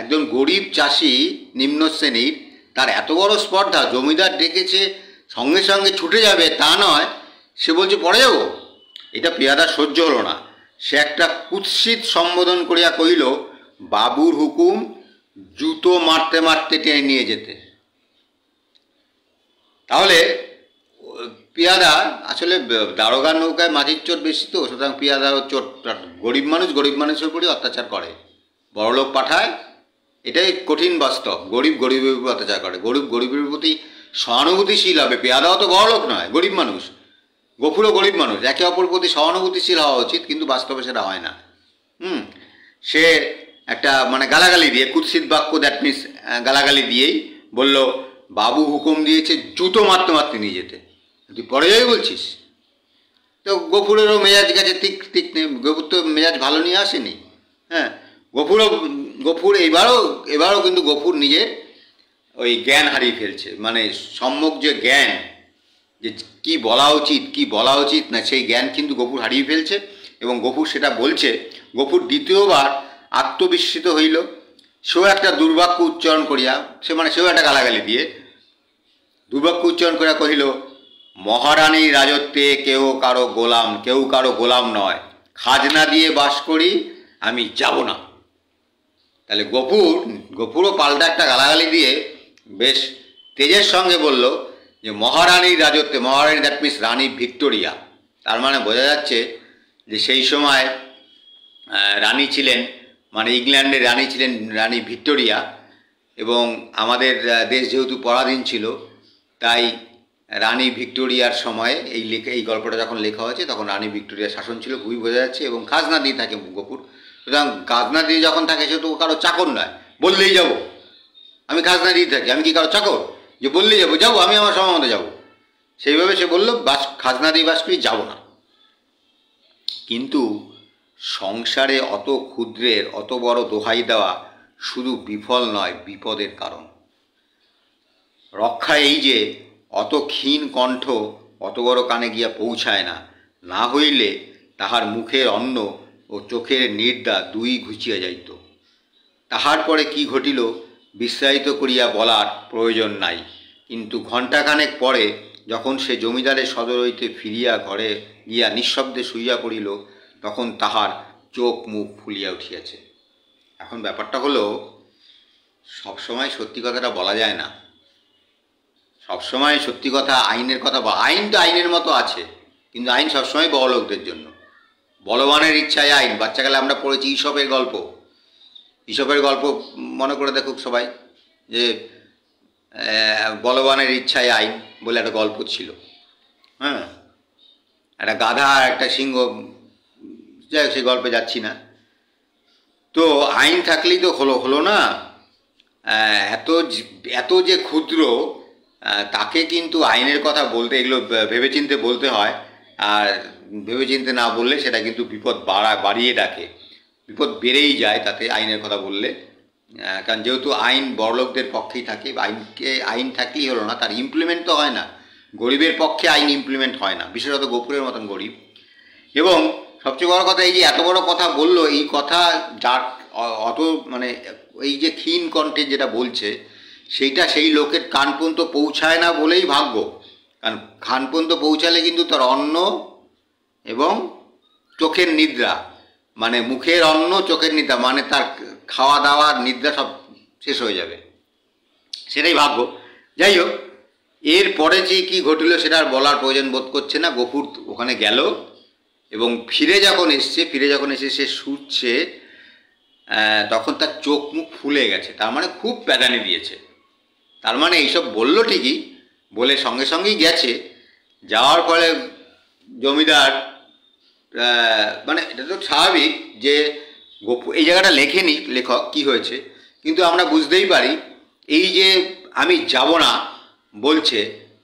একজন গরিব চাষি নিম্ন শ্রেণীর, তার এত বড় স্পর্ধা, জমিদার ডেকেছে সঙ্গে সঙ্গে ছুটে যাবে তা নয়, সে বলছে পরে যাব। এটা পেয়াদার সহ্য হলো না। সে একটা কুৎসিত সম্বোধন করিয়া কহিল, বাবুর হুকুম জুতো মারতে মারতে টেনে নিয়ে যেতে। তাহলে পেয়াদা আসলে দারোগার নৌকায় মাঝির চোট বেশি, তো সুতরাং পেয়াদারও চোট, গরিব মানুষের উপরই অত্যাচার করে, বড়লোক পাঠায়, এটাই কঠিন বাস্তব। গরিব গরিবের উপর অত্যাচার করে, গরিবের প্রতি সহানুভূতিশীল হবে। পেয়াদাও তো বড়লোক নয়, গরিব মানুষ, গফুরও গরিব মানুষ, একে অপরের প্রতি সহানুভূতিশীল হওয়া উচিত, কিন্তু বাস্তবে সেটা হয় না। সে একটা মানে গালাগালি দিয়ে, কুৎসিত বাক্য, দ্যাট মিনস গালাগালি দিয়েই বলল, বাবু হুকুম দিয়েছে জুতো মারতে মারতে নিয়ে যেতে, তুই পরে যাই বলছিস। তো গফুরেরও মেজাজ গেছে ঠিক নেই, গফুর তো মেজাজ ভালো নিয়ে আসেনি। হ্যাঁ, গফুর এবারও কিন্তু গফুর নিজের ওই জ্ঞান হারিয়ে ফেলছে, মানে সম্যক যে জ্ঞান, যে কি বলা উচিত না, সেই জ্ঞান কিন্তু গফুর হারিয়ে ফেলছে। এবং গফুর সেটা বলছে। গফুর দ্বিতীয়বার আত্মবিস্মৃত হইল, সেও একটা দুর্বাক্য উচ্চারণ করিয়া, সেও একটা গালাগালি দিয়ে দুর্বাক্য উচ্চারণ করিয়া কহিল, মহারানীর রাজত্বে কেউ কারো গোলাম নয়, খাজনা দিয়ে বাস করি, আমি যাব না। তাহলে গফুরও পাল্টা একটা গালাগালি দিয়ে বেশ তেজের সঙ্গে বলল যে মহারানীর রাজত্বে, মহারানী দ্যাট মিনস রানী ভিক্টোরিয়া, তার মানে বোঝা যাচ্ছে যে সেই সময় রানী ছিলেন, মানে ইংল্যান্ডের রানী ছিলেন রানী ভিক্টোরিয়া। এবং আমাদের দেশ যেহেতু পরাধীন ছিল, তাই রানী ভিক্টোরিয়ার সময়ে এই গল্পটা যখন লেখা হয়েছে তখন রানী ভিক্টোরিয়ার শাসন ছিল, খুবই বোঝা যাচ্ছে। এবং খাজনা দিয়ে থাকে গফুর, সুতরাং খাজনা দিয়ে যখন থাকে সে তো কারো চাকর নয়, বললেই যাব, আমি খাজনা দিয়ে থাকি, আমি কি কারো চাকর যে বললেই যাবো, আমি আমার সময় মতো যাবো। সেইভাবে সে বলল, খাজনা দিয়ে বাস করি, যাব না। কিন্তু সংসারে অত ক্ষুদ্রের অত বড় দোহাই দেওয়া শুধু বিফল নয়, বিপদের কারণ। রক্ষা এই যে অত ক্ষীণ কণ্ঠ অত বড় কানে গিয়া পৌঁছায় না, না হইলে তাহার মুখের অন্ন ও চোখের নির্দা দুই ঘুচিয়া যাইত। তাহার পরে কি ঘটিল বিস্তারিত করিয়া বলার প্রয়োজন নাই, কিন্তু ঘণ্টাখানেক পরে যখন সে জমিদারের সদর হইতে ফিরিয়া ঘরে গিয়া নিঃশব্দে শুইয়া পড়িল, তখন তাহার চোখ মুখ ফুলিয়া উঠিয়াছে। এখন ব্যাপারটা হলো, সবসময় সত্যি কথাটা বলা যায় না, সবসময় সত্যি কথা, আইনের কথা, আইন তো আইনের মতো আছে, কিন্তু আইন সবসময় বড় লোকদের জন্য, বলবানের ইচ্ছায় আইন। বাচ্চাকালে আমরা পড়েছি ঈশপের গল্প মনে করে দেখুক সবাই, যে বলবানের ইচ্ছায় আইন বলে একটা গল্প ছিল। হ্যাঁ, একটা গাধা আর একটা সিংহ, যাই হোক সেই গল্পে যাচ্ছি না। তো আইন থাকলেই তো হলো না, এত যে ক্ষুদ্র, তাকে কিন্তু আইনের কথা বলতে, এগুলো ভেবেচিন্তে বলতে হয়, আর ভেবেচিন্তে না বললে সেটা কিন্তু বিপদ বাড়িয়ে ডাকে, বিপদ বেড়েই যায় তাতে আইনের কথা বললে। কারণ যেহেতু আইন বড়লোকদের পক্ষেই থাকে, আইন থাকলেই হলো না, তার ইমপ্লিমেন্ট তো হয় না, গরিবের পক্ষে আইন ইমপ্লিমেন্ট হয় না, বিশেষত গফুরের মতন গরিব। এবং সবচেয়ে বড় কথা, এই যে এত বড় কথা বললো, এই কথা যার অত মানে এই যে ক্ষীণ কণ্ঠে যেটা বলছে, সেইটা সেই লোকের কান পর্যন্ত পৌঁছায় না বলেই ভাগ্য। কারণ কান পর্যন্ত পৌঁছালে কিন্তু তার অন্ন এবং চোখের নিদ্রা, মানে মুখের অন্ন চোখের নিদ্রা, মানে তার খাওয়া দাওয়া নিদ্রা সব শেষ হয়ে যাবে, সেটাই ভাগ্য। যাই হোক, এরপরে যে কী ঘটল সেটা আর বলার প্রয়োজন বোধ করছে না। গফুর ওখানে গেল এবং ফিরে যখন এসে সে শুচ্ছে, তখন তার চোখ মুখ ফুলে গেছে, তার মানে খুব প্যাদানি দিয়েছে। তার মানে এইসব বললো ঠিকই, বলে সঙ্গে সঙ্গেই গেছে। যাওয়ার ফলে জমিদার, মানে এটা তো স্বাভাবিক যে গফুর এই জায়গাটা লেখেনি লেখক কী হয়েছে, কিন্তু আমরা বুঝতেই পারি এই যে আমি যাব না বলছে,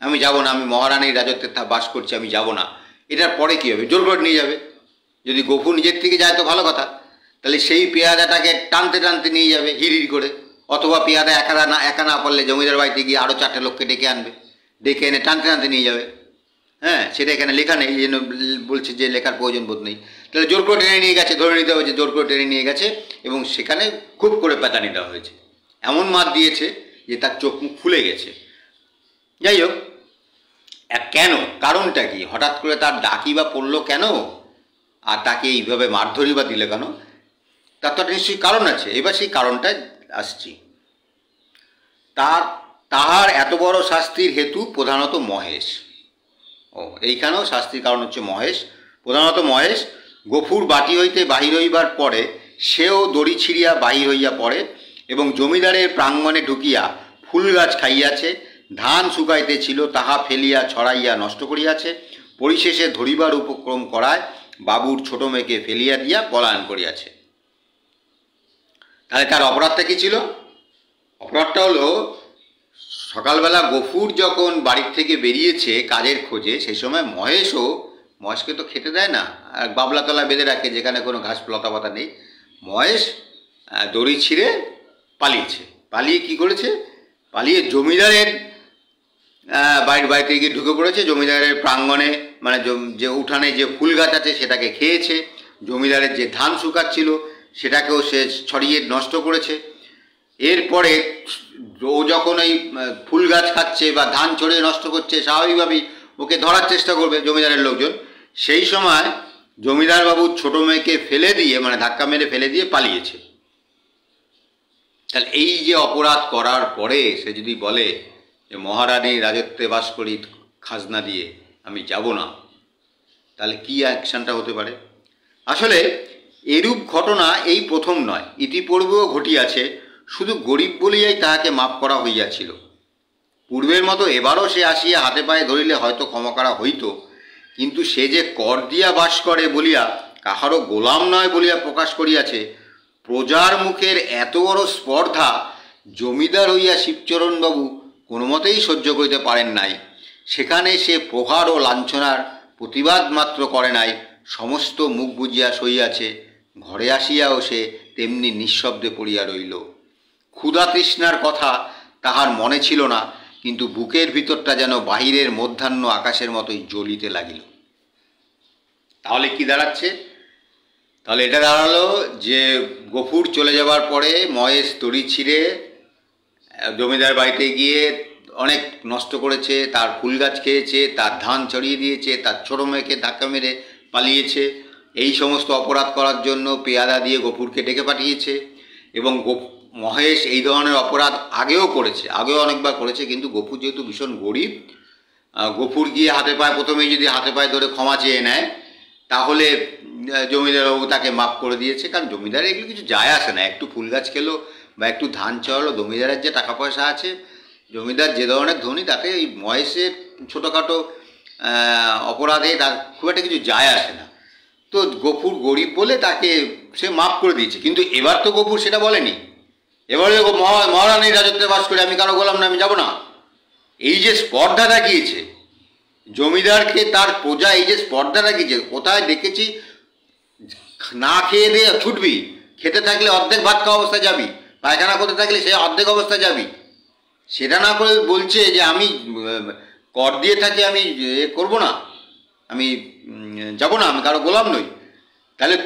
আমি যাব না, আমি মহারানীর রাজত্বে বাস করছি, আমি যাব না, এটার পরে কী হবে? জোর করে নিয়ে যাবে। যদি গফুর নিজের থেকে যায় তো ভালো কথা, তাহলে সেই পেয়াদাটাকে টানতে টানতে নিয়ে যাবে হিড় করে, অথবা পেয়াদা একা না পারলে জমিদার বাড়িতে গিয়ে আরও 4টে লোককে ডেকে আনবে, ডেকে এনে টানতে টানতে নিয়ে যাবে। হ্যাঁ, সেটা এখানে লেখা নেই, এই জন্য বলছে যে লেখার প্রয়োজন বোধ নেই। তাহলে জোর করে টেনে নিয়ে গেছে, ধরে নিতে হবে যে জোর করে টেনে নিয়ে গেছে, এবং সেখানে খুব করে প্যাঁদানি দেওয়া হয়েছে, এমন মার দিয়েছে যে তার চোখ মুখ ফুলে গেছে। যাই হোক, কেন, কারণটা কি, হঠাৎ করে তার ডাকি বা পড়লো কেন, আর তাকে এইভাবে মারধরি বা দিলে কেন, তার তো নিশ্চয়ই কারণ আছে। এবার সেই কারণটায় আসছি। তাহার এত বড় শাস্তির হেতু প্রধানত মহেশ। এইখানেও শাস্তির কারণ হচ্ছে মহেশ, প্রধানত মহেশ। গফুর বাটি হইতে বাহির হইবার পরে সেও দড়ি ছিঁড়িয়া বাহির হইয়া পড়ে এবং জমিদারের প্রাঙ্গণে ঢুকিয়া ফুল গাছ খাইয়াছে, ধান শুকাইতেছিল তাহা ফেলিয়া ছড়াইয়া নষ্ট করিয়াছে, পরিশেষে ধরিবার উপক্রম করায় বাবুর ছোট মেয়েকে ফেলিয়া দিয়া পলায়ন করিয়াছে। তাহলে তার অপরাধটা কী ছিল? অপরাধটা হলো, সকালবেলা গফুর যখন বাড়ির থেকে বেরিয়েছে কাজের খোঁজে, সেই সময় মহেশকে তো খেতে দেয় না, আর বাবলাতলা বেঁধে রাখে যেখানে কোনো ঘাস লতা পাতা নেই। মহেশ দড়ি ছিঁড়ে পালিয়েছে। পালিয়ে কি করেছে? পালিয়ে জমিদারের বাড়িতে গিয়ে ঢুকে পড়েছে। জমিদারের প্রাঙ্গণে, মানে যে উঠানে যে ফুল গাছ আছে সেটাকে খেয়েছে, জমিদারের যে ধান শুকাচ্ছিল সেটাকেও সে ছড়িয়ে নষ্ট করেছে। এরপরে ও যখন ওই ফুল গাছ খাচ্ছে বা ধান ছড়িয়ে নষ্ট করছে, স্বাভাবিকভাবেই ওকে ধরার চেষ্টা করবে জমিদারের লোকজন। সেই সময় জমিদার বাবু ছোট মেয়েকে ফেলে দিয়ে, মানে ধাক্কা মেরে ফেলে দিয়ে পালিয়েছে। তাহলে এই যে অপরাধ করার পরে সে যদি বলে যে মহারানীর রাজত্বে বাস করি, খাজনা দিয়ে আমি যাব না, তাহলে কি অ্যাকশনটা হতে পারে? আসলে এরূপ ঘটনা এই প্রথম নয়, ইতিপূর্বেও ঘটিয়াছে। শুধু গরিব বলিয়াই তাহাকে মাফ করা হইয়াছিল। পূর্বের মতো এবারও সে আসিয়া হাতে পায়ে ধরিলে হয়তো ক্ষমা করা হইত, কিন্তু সে যে কর দিয়া বাস করে বলিয়া, কাহারও গোলাম নয় বলিয়া প্রকাশ করিয়াছে, প্রজার মুখের এত বড় স্পর্ধা জমিদার হইয়া শিবচরণবাবু কোনো মতেই সহ্য করিতে পারেন নাই। সেখানে সে প্রহার ও লাঞ্ছনার প্রতিবাদ মাত্র করে নাই, সমস্ত মুখ বুজিয়া সইয়াছে। ঘরে আসিয়াও সে তেমনি নিঃশব্দে পড়িয়া রইল। ক্ষুধা তৃষ্ণার কথা তাহার মনে ছিল না, কিন্তু বুকের ভিতরটা যেন বাহিরের মধ্যাহ্ন আকাশের মতোই জ্বলিতে লাগিল। তাহলে কি দাঁড়াচ্ছে? তাহলে এটা দাঁড়ালো যে গফুর চলে যাবার পরে মহেশ দড়ি ছিঁড়ে জমিদার বাড়িতে গিয়ে অনেক নষ্ট করেছে, তার ফুল গাছ খেয়েছে, তার ধান ছড়িয়ে দিয়েছে, তার ছোটো মেয়েকে ধাক্কা মেরে পালিয়েছে। এই সমস্ত অপরাধ করার জন্য পেয়াদা দিয়ে গফুরকে ডেকে পাঠিয়েছে। এবং মহেশ এই ধরনের অপরাধ আগেও অনেকবার করেছে, কিন্তু গফুর যেহেতু ভীষণ গরিব, গফুর গিয়ে হাতে পায়ে, প্রথমেই যদি হাতে পায়ে ধরে ক্ষমা চেয়ে নেয়, তাহলে জমিদারবাবু তাকে মাফ করে দিয়েছে। কারণ জমিদারের এগুলো কিছু যায় আসে না, একটু ফুল গাছ খেলো বা একটু ধান চড়ালো, জমিদারের যে টাকা পয়সা আছে, জমিদার যে ধরনের ধনী, তাতে এই মহেশের ছোটোখাটো অপরাধে তার খুব একটা কিছু যায় আসে না। তো গফুর গরিব বলে তাকে সে মাফ করে দিয়েছে। কিন্তু এবার তো গফুর সেটা বলেনি, এবারে মহারানীর রাজত্বে বাস করে আমি কারো গোলাম না, আমি যাব না। এই যে স্পর্ধা দেখিয়েছে জমিদারকে তার প্রজা, এই যে স্পর্ধা দেখিয়েছে, কোথায় দেখেছি না খেয়ে দিয়ে ছুটবি, খেতে থাকলে অর্ধেক ভাত খাওয়া অবস্থায় যাবি, পায়খানা করতে থাকলে সে অর্ধেক অবস্থায় যাবি, সেটা না করে বলছে যে আমি কর দিয়ে থাকি, আমি করব না, আমি যাব না, আমি কারো গোলাম নই। তাহলে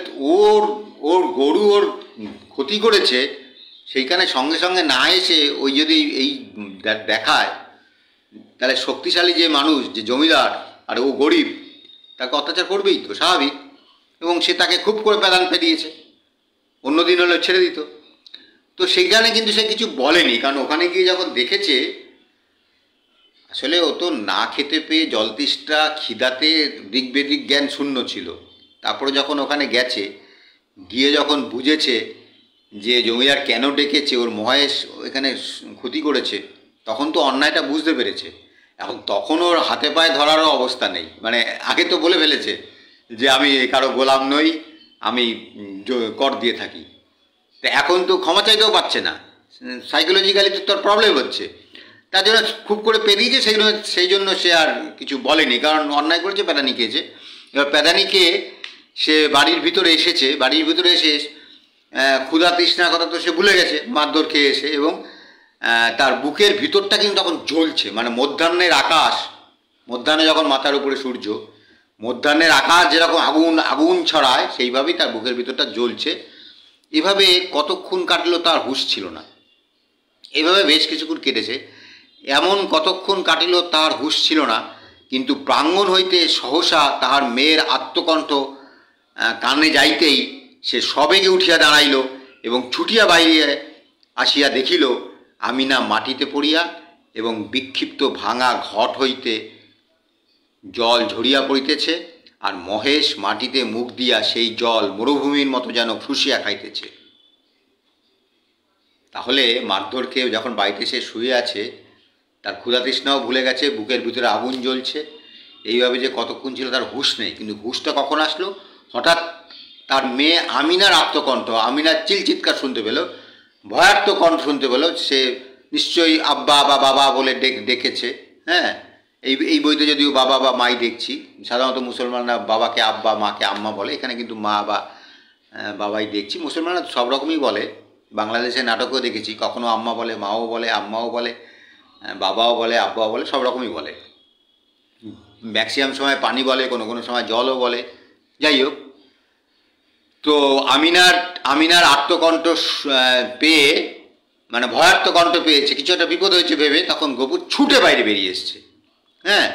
ওর গরু ওর ক্ষতি করেছে, সেইখানে সঙ্গে সঙ্গে না এসে ওই যদি এই দেখায়, তাহলে শক্তিশালী যে মানুষ, যে জমিদার, আর ও গরিব, তাকে অত্যাচার করবেই তো, স্বাভাবিক। এবং সে তাকে খুব করে প্যাদান পেরিয়েছে, অন্যদিন হলে ছেড়ে দিত। তো সেইখানে কিন্তু সে কিছু বলেনি, কারণ ওখানে গিয়ে যখন দেখেছে, আসলে ও তো না খেতে পেয়ে জলতৃষ্ণা খিদাতে দিক বেদিক জ্ঞান শূন্য ছিল। তারপরে যখন ওখানে গেছে, গিয়ে যখন বুঝেছে যে জমিদার কেন ডেকেছে, ওর মহেশ এখানে ক্ষতি করেছে, তখন তো অন্যায়টা বুঝতে পেরেছে। এখন তখন ওর হাতে পায়ে ধরারও অবস্থা নেই, মানে আগে তো বলে ফেলেছে যে আমি কারো গোলাম নই, আমি কর দিয়ে থাকি। তো এখন তো ক্ষমা চাইতেও পারছে না, সাইকোলজিক্যালি তো তোর প্রবলেম হচ্ছে, তার জন্য খুব করে পেরিয়েছে। সেই জন্য সে আর কিছু বলেনি, কারণ অন্যায় করেছে, প্যাদানি খেয়েছে। এবার প্যাদানি খেয়ে সে বাড়ির ভিতরে এসেছে, বাড়ির ভিতরে এসে ক্ষুধা তৃষ্ণার কথা তো সে ভুলে গেছে মারধর খেয়ে এসে, এবং তার বুকের ভিতরটা কিন্তু তখন জ্বলছে, মানে মধ্যাহ্নের আকাশ, মধ্যাহ্নে যখন মাথার উপরে সূর্য, মধ্যাহ্নের আকাশ যেরকম আগুন আগুন ছড়ায় সেইভাবেই তার বুকের ভিতরটা জ্বলছে। এভাবে কতক্ষণ কাটলো তার হুঁশ ছিল না। এভাবে বেশ কিছুক্ষণ কেটেছে। এমন কতক্ষণ কাটিল তার হুঁশ ছিল না, কিন্তু প্রাঙ্গণ হইতে সহসা তাহার মেয়ের আত্মকণ্ঠ কানে যাইতেই সে সবেগে উঠিয়া দাঁড়াইল এবং ছুটিয়া বাইরে আসিয়া দেখিল আমিনা মাটিতে পড়িয়া এবং বিক্ষিপ্ত ভাঙা ঘট হইতে জল ঝরিয়া পড়িতেছে, আর মহেশ মাটিতে মুখ দিয়া সেই জল মরুভূমির মতো যেন ফুসিয়া খাইতেছে। তাহলে মারধরকে যখন বাড়িতে সে শুয়ে আছে, তার ক্ষুধা তৃষ্ণাও ভুলে গেছে, বুকের ভিতরে আগুন জ্বলছে, এইভাবে যে কতক্ষণ ছিল তার হুঁশ নেই। কিন্তু হুঁশটা কখন আসলো? হঠাৎ তার মেয়ে আমিনার আত্মকণ্ঠ, আমিনার চিৎকার শুনতে পেল, ভয়ার্থ কণ্ঠ শুনতে পেল। সে নিশ্চয়ই আব্বা বা বাবা বলে ডেকেছে। হ্যাঁ, এই বইতে যদিও বাবা বা মাই দেখছি, সাধারণত মুসলমানরা বাবাকে আব্বা, মাকে আম্মা বলে, এখানে কিন্তু মা বা বাবাই দেখছি। মুসলমানরা সব রকমই বলে, বাংলাদেশে নাটকও দেখেছি, কখনো আম্মা বলে, মাও বলে, আম্মাও বলে, বাবাও বলে, আব্বাও বলে, সব রকমই বলে। ম্যাক্সিমাম সময় পানি বলে, কোনো কোনো সময় জলও বলে। যাই হোক, তো আমিনার আত্মকণ্ঠ পেয়ে, মানে ভয়ার্থ কণ্ঠ পেয়েছে, কিছু একটা বিপদ হয়েছে ভেবে, তখন গফুর ছুটে বাইরে বেরিয়ে এসছে। হ্যাঁ,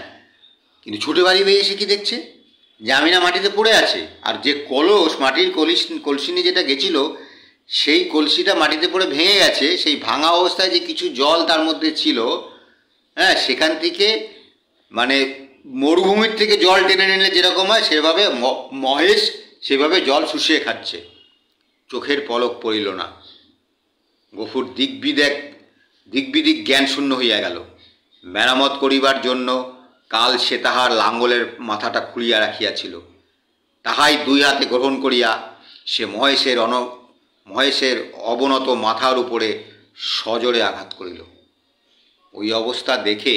কিন্তু ছুটে বাইরে বেরিয়ে এসে কি দেখছে? যে আমিনা মাটিতে পড়ে আছে, আর যে কলস, মাটির কলসি নিয়ে যেটা গেছিল, সেই কলসিটা মাটিতে পড়ে ভেঙে গেছে। সেই ভাঙা অবস্থায় যে কিছু জল তার মধ্যে ছিল, হ্যাঁ, সেখান থেকে মানে মরুভূমির থেকে জল টেনে নিলে যেরকম হয় সেভাবে মহেশ সেভাবে জল শুষিয়ে খাচ্ছে। চোখের পলক পড়িল না। গফুর দিকবিদিক জ্ঞান শূন্য হইয়া গেল। মেরামত করিবার জন্য কাল সে তাহার লাঙ্গলের মাথাটা খুলিয়া রাখিয়াছিল, তাহাই দুই হাতে গ্রহণ করিয়া সে মহেশের অবনত মাথার উপরে সজোরে আঘাত করিল। ওই অবস্থা দেখে,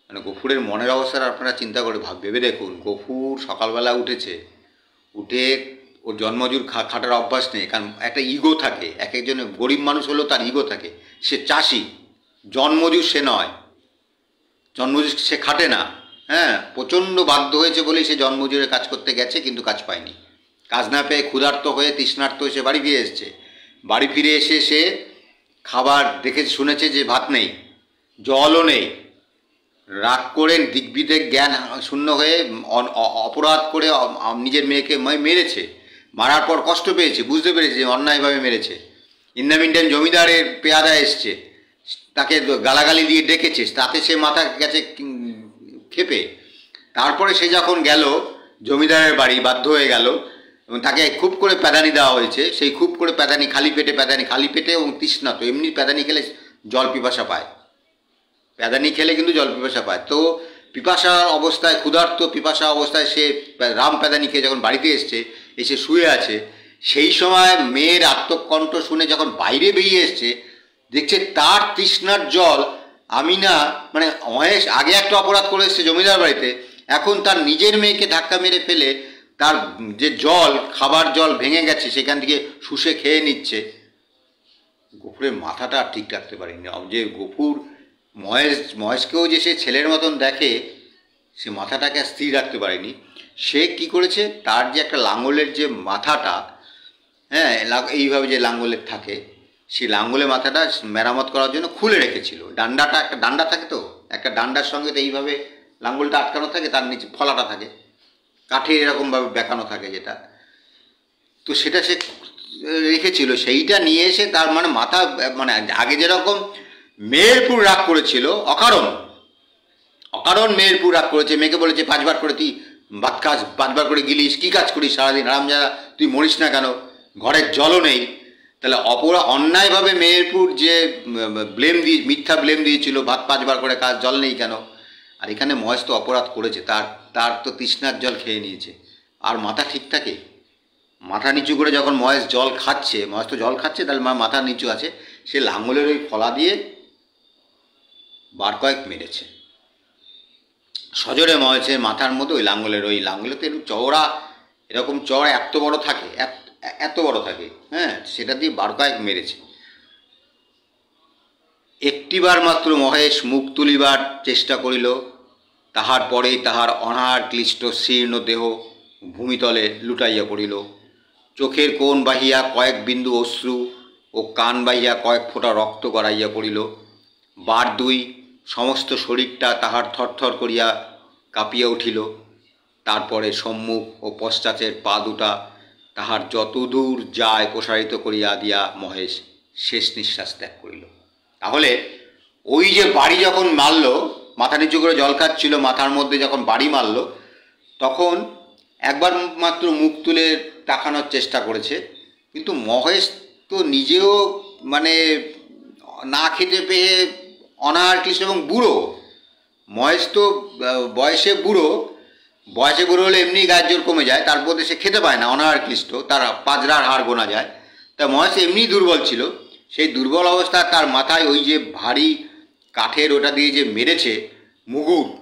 মানে গফুরের মনের অবস্থাটা আপনারা চিন্তা করে ভেবে দেখুন। গফুর সকালবেলা উঠেছে, উঠে ওর জন্মজুর খাটার অভ্যাস নেই, কারণ একটা ইগো থাকে। এক একজনের, গরিব মানুষ হলেও তার ইগো থাকে। সে চাষি, জন্মজুর সে নয়, জন্মজুর সে খাটে না। হ্যাঁ, প্রচণ্ড বাধ্য হয়েছে বলেই সে জন্মজুরে কাজ করতে গেছে, কিন্তু কাজ পায়নি। কাজ না পেয়ে ক্ষুধার্ত হয়ে তৃষ্ণার্ত হয়ে সে বাড়ি ফিরে এসছে। বাড়ি ফিরে এসে সে খাবার দেখে শুনেছে যে ভাত নেই, জলও নেই। রাগ করে দিকবিদিক জ্ঞান শূন্য হয়ে অপরাধ করে নিজের মেয়েকে মেরেছে। মারার পর কষ্ট পেয়েছে, বুঝতে পেরেছে অন্যায়ভাবে মেরেছে। ইন্দামিনটাইম জমিদারের পেয়াদা এসছে, তাকে গালাগালি দিয়ে ডেকেছে, তাতে সে মাথা গেছে খেপে। তারপরে সে যখন গেল জমিদারের বাড়ি, বাধ্য হয়ে গেল, এবং তাকে খুব করে প্যাদানি দেওয়া হয়েছে। সেই খুব করে প্যাদানি, খালি পেটে এবং তৃষ্ণা, তো এমনি প্যাদানি খেলে জল পিপাসা পায়, প্যাদানি খেলে কিন্তু জল পিপাসা পায়। তো পিপাসা অবস্থায়, ক্ষুধার্ত পিপাসা অবস্থায় সে রাম প্যাদানি খেয়ে যখন বাড়িতে এসে শুয়ে আছে, সেই সময় মেয়ের আত্মকণ্ঠ শুনে যখন বাইরে বেরিয়ে এসছে, দেখছে তার তৃষ্ণার জল আমিনা, মানে মহেশ আগে একটা অপরাধ করে এসছে জমিদার বাড়িতে, এখন তার নিজের মেয়েকে ধাক্কা মেরে ফেলে তার যে জল, খাবার জল ভেঙে গেছে, সেখান থেকে শুষে খেয়ে নিচ্ছে। গফুরের মাথাটা ঠিক রাখতে পারেনি। যে গফুর মহেশকেও যে সে ছেলের মতন দেখে, সে মাথাটাকে স্থির রাখতে পারেনি। সে কি করেছে, তার যে একটা লাঙ্গলের যে মাথাটা, হ্যাঁ, এইভাবে যে লাঙ্গলের থাকে, সেই লাঙ্গলের মাথাটা মেরামত করার জন্য খুলে রেখেছিল। ডান্ডাটা, একটা ডান্ডা থাকে, তো একটা ডান্ডার সঙ্গে তো এইভাবে লাঙ্গলটা আটকানো থাকে, তার নিচে ফলাটা থাকে, কাঠের এরকমভাবে বেঁকানো থাকে যেটা, তো সেটা সে রেখেছিল। সেইটা নিয়ে এসে তার মানে মাথা, মানে আগে যেরকম মেহেরপুর রাগ করেছিল, অকারণ মেহেরপুর রাগ করেছে, মেয়েকে বলেছে 5 বার করে তুই ভাত খাস, 5 বার করে গিলিস, কী কাজ করিস সারাদিন, হারামজাদা, তুই মরিস না কেন, ঘরের জলও নেই। তাহলে অন্যায়ভাবে মেহেরপুর যে মিথ্যা ব্লেম দিয়েছিল, ভাত 5 বার করে খাস, জল নেই কেন। আর এখানে মহেশ তো অপরাধ করেছে, তার তো তৃষ্ণার জল খেয়ে নিয়েছে, আর মাথা ঠিক থাকে। মাথা নিচু করে যখন মহেশ জল খাচ্ছে, মহেশ তো জল খাচ্ছে, তাহলে মাথা নিচু আছে, সে লাঙ্গলের ওই ফলা দিয়ে বার কয়েক মেরেছে সজোরে। মহেশের মাথার মধ্যে ওই লাঙ্গলে তো এরকম চওড়া এত বড় থাকে, এত বড় থাকে, হ্যাঁ, সেটা দিয়ে বার কয়েক মেরেছে। একটিবার মাত্র মহেশ মুখ তুলিবার চেষ্টা করিল, তাহার পরেই তাহার অনাহার ক্লিষ্ট শীর্ণ দেহ ভূমিতলে লুটাইয়া পড়িল। চোখের কোণ বাহিয়া কয়েক বিন্দু অশ্রু ও কান বাহিয়া কয়েক ফোঁটা রক্ত গড়াইয়া পড়িল। বার দুই সমস্ত শরীরটা তাহার থরথর করিয়া কাঁপিয়া উঠিল। তারপরে সম্মুখ ও পশ্চাতের পা দুটা তাহার যতদূর যায় প্রসারিত করিয়া দিয়া মহেশ শেষ নিঃশ্বাস ত্যাগ করিল। তাহলে ওই যে বাড়ি যখন মারল, মাথা নিচু করে জল খাচ্ছিল, মাথার মধ্যে যখন বাড়ি মারল, তখন একবার মাত্র মুখ তুলে তাকানোর চেষ্টা করেছে, কিন্তু মহেশ তো নিজেও মানে না খেতে পেয়ে অনাহার ক্লিষ্ট এবং বুড়ো। মহেশ তো বয়সে বুড়ো হলে এমনি গায়ের জোর কমে যায়, তারপর সে খেতে পায় না, অনাহার ক্লিষ্ট, তার পাজরার হাড় গোনা যায়। তা মহেশ এমনি দুর্বল ছিল, সেই দুর্বল অবস্থা তার মাথায় ওই যে ভারী কাঠের ওটা দিয়ে যে মেরেছে,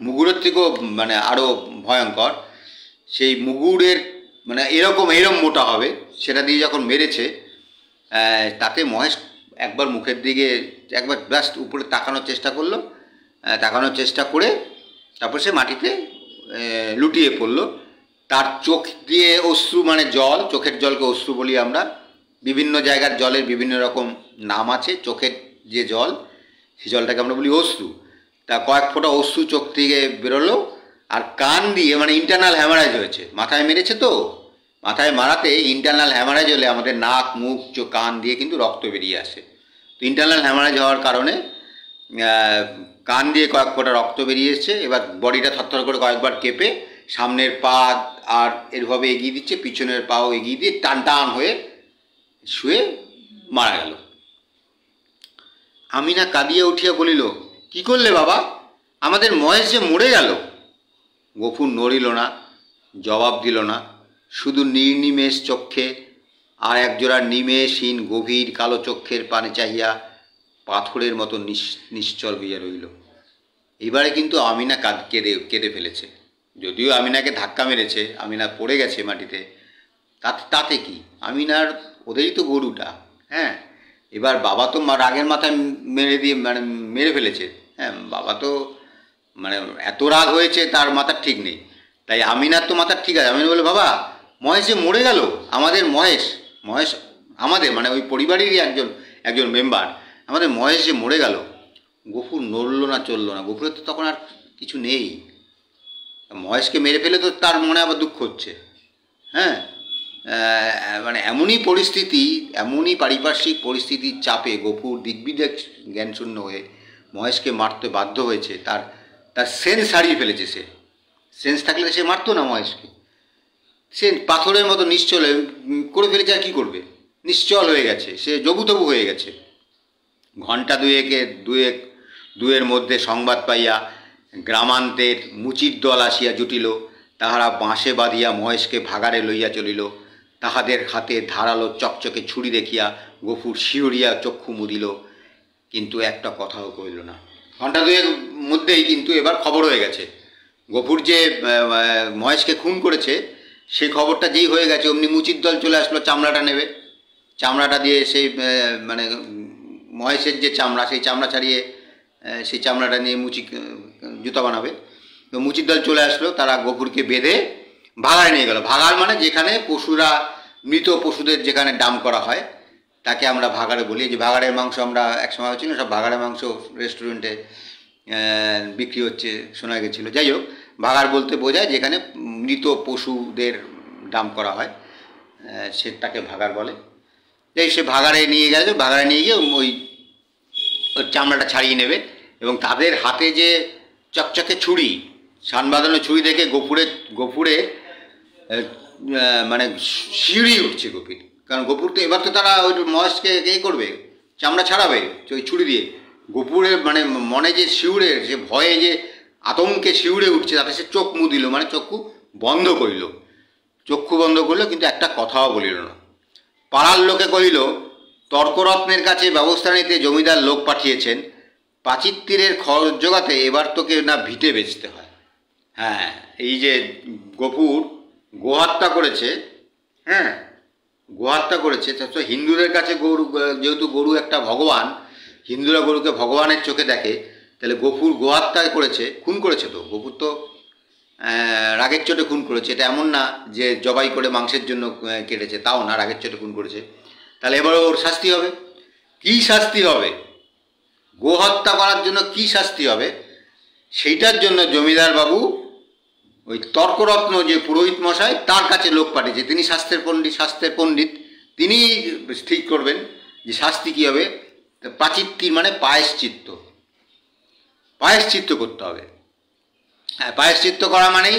মুগুরের থেকেও মানে আরও ভয়ঙ্কর, সেই মুগুরের মানে এরকম মোটা হবে, সেটা দিয়ে যখন মেরেছে, তাতে মহেশ একবার মুখের দিকে একবার জাস্ট উপরে তাকানোর চেষ্টা করলো, তাকানোর চেষ্টা করে তারপর সে মাটিতে লুটিয়ে পড়ল। তার চোখ দিয়ে অশ্রু, মানে জল, চোখের জলকে অশ্রু বলি আমরা, বিভিন্ন জায়গার জলের বিভিন্ন রকম নাম আছে। চোখের যে জল, সেই জলটাকে আমরা বলি অশ্রু। তা কয়েক ফোঁটা অশ্রু চোখ থেকে বেরোলো, আর কান দিয়ে মানে ইন্টারনাল হ্যামারেজ হয়েছে, মাথায় মেরেছে তো, মাথায় মারাতে ইন্টারনাল হ্যামারেজ হলে আমাদের নাক, মুখ, চোখ, কান দিয়ে কিন্তু রক্ত বেরিয়ে আসে। তো ইন্টারনাল হ্যামারেজ হওয়ার কারণে কান দিয়ে কয়েক ফোঁটা রক্ত বেরিয়ে এসছে। এবার বডিটা থরথর করে কয়েকবার কেঁপে সামনের পা আর এরভাবে এগিয়ে দিচ্ছে, পিছনের পাও এগিয়ে দিয়ে টান টান হয়ে শুয়ে মারা গেল। আমিনা কাঁদিয়া উঠিয়া বলিল, কি করলে বাবা, আমাদের মহেশ যে মরে গেল। গফুর নড়িল না, জবাব দিল না, শুধু নির্নিমেষ চক্ষে আর একজোড়া নিমেষহীন গভীর কালো চক্ষের পানে চাহিয়া পাথরের মতো নিশ্চল হইয়া রইল। এবারে কিন্তু আমিনা কেঁদে ফেলেছে। যদিও আমিনাকে ধাক্কা মেরেছে, আমিনা পড়ে গেছে মাটিতে, তাতে কি, আমিনার ওদেরই তো গরুটা। হ্যাঁ, এবার বাবা তো রাগের মাথায় মেরে ফেলেছে। হ্যাঁ, বাবা তো মানে এত রাগ হয়েছে তার মাথার ঠিক নেই। তাই আমিনার তো মাথার ঠিক আছে। আমিনা বলে, বাবা মহেশ যে মরে গেল, আমাদের মহেশ আমাদের মানে ওই পরিবারেরই একজন মেম্বার, আমাদের মহেশ যে মরে গেল। গফুর নড়ল না, চলল না। গফুরের তো তখন আর কিছু নেই, মহেশকে মেরে ফেলে তো তার মনে আবার দুঃখ হচ্ছে। হ্যাঁ, মানে এমনই পরিস্থিতি, এমনই পারিপার্শ্বিক পরিস্থিতির চাপে গফুর দিগ্বিদিক জ্ঞানশূন্য হয়ে মহেশকে মারতে বাধ্য হয়েছে। তার সেন্স হারিয়ে ফেলেছে। সেন্স থাকলে সে মারতো না মহেশকে। সে পাথরের মতো নিশ্চল করে ফেলেছে, আর কী করবে, নিশ্চল হয়ে গেছে, সে জবুতবু হয়ে গেছে। ঘণ্টা দুয়ের মধ্যে সংবাদ পাইয়া গ্রামান্তের মুচির দল আসিয়া জুটিল। তাহারা বাঁশে বাঁধিয়া মহেশকে ভাগাড়ে লইয়া চলিল। তাহাদের হাতে ধারালো চকচকে ছুরি দেখিয়া গফুর শিহরিয়া চক্ষু মুদিল, কিন্তু একটা কথাও কইল না। ঘণ্টা দুয়ের মধ্যেই কিন্তু এবার খবর হয়ে গেছে, গফুর যে মহেশকে খুন করেছে সেই খবরটা যেই হয়ে গেছে, অমনি মুচির দল চলে আসলো চামড়াটা নেবে। চামড়াটা দিয়ে সেই মানে মহেশের যে চামড়া, সেই চামড়া ছাড়িয়ে সেই চামড়াটা নিয়ে জুতা বানাবে। তো মুচির দল চলে আসলো, তারা গফুরকে বেঁধে ভাগাড়ে নিয়ে গেল। ভাগাড় মানে যেখানে পশুরা, মৃত পশুদের যেখানে ডাম করা হয় তাকে আমরা ভাগাড়ে বলি। যে ভাগাড়ের মাংস আমরা একসময় হচ্ছিল, সব ভাগাড়ের মাংস রেস্টুরেন্টে বিক্রি হচ্ছে শোনা গেছিলো। যাই হোক, ভাগাড় বলতে বোঝায় যেখানে মৃত পশুদের ডাম করা হয়, সেটাকে ভাগাড় বলে। যাই, সে ভাগাড়ে নিয়ে গেছে, ভাগাড়ে নিয়ে গিয়ে ওই চামড়াটা ছাড়িয়ে নেবে। এবং তাদের হাতে যে চকচকে ছুরি, সান বাঁধানো ছুরি দেখে গফুরে মানে শিউরি উঠছে গফির। কারণ গফুর তো এবার তো তারা ওই মহেশকে করবে, চামড়া ছাড়াবে ওই ছুরি দিয়ে। গফুরের মানে মনে যে শিউরে, সে ভয়ে যে আতঙ্কে শিউরে উঠছে, তাতে সে চোখ মুদিল, মানে চক্ষু বন্ধ করিল। কিন্তু একটা কথাও বলিল না। পাড়ার লোকে কহিল, তর্করত্নের কাছে ব্যবস্থা নিতে জমিদার লোক পাঠিয়েছেন, পাঁচির তীরের খরচ জোগাতে এবার তোকে না ভিটে বেচতে হয়। হ্যাঁ, এই যে গফুর গোহত্যা করেছে, হ্যাঁ গোহত্যা করেছে, তো হিন্দুদের কাছে গরু, যেহেতু গরু একটা ভগবান, হিন্দুরা গরুকে ভগবানের চোখে দেখে, তাহলে গফুর গোহত্যা করেছে, খুন করেছে তো, গফুর তো রাগের চোটে খুন করেছে। এটা এমন না যে জবাই করে মাংসের জন্য কেটেছে, তাও না, রাগের চোটে খুন করেছে। তাহলে এবার ওর শাস্তি হবে, কী শাস্তি হবে? গোহত্যা করার জন্য কী শাস্তি হবে? সেইটার জন্য জমিদার বাবু ওই তর্করত্ন যে পুরোহিত মশাই, তার কাছে লোক পাঠিয়েছে। তিনি শাস্ত্রের পণ্ডিত, তিনি ঠিক করবেন যে শাস্তি কী হবে। প্রাচিত্তির মানে পায়শ্চিত্ত, পায়শ্চিত্ত করতে হবে। হ্যাঁ, পায়শ্চিত্ত করা মানেই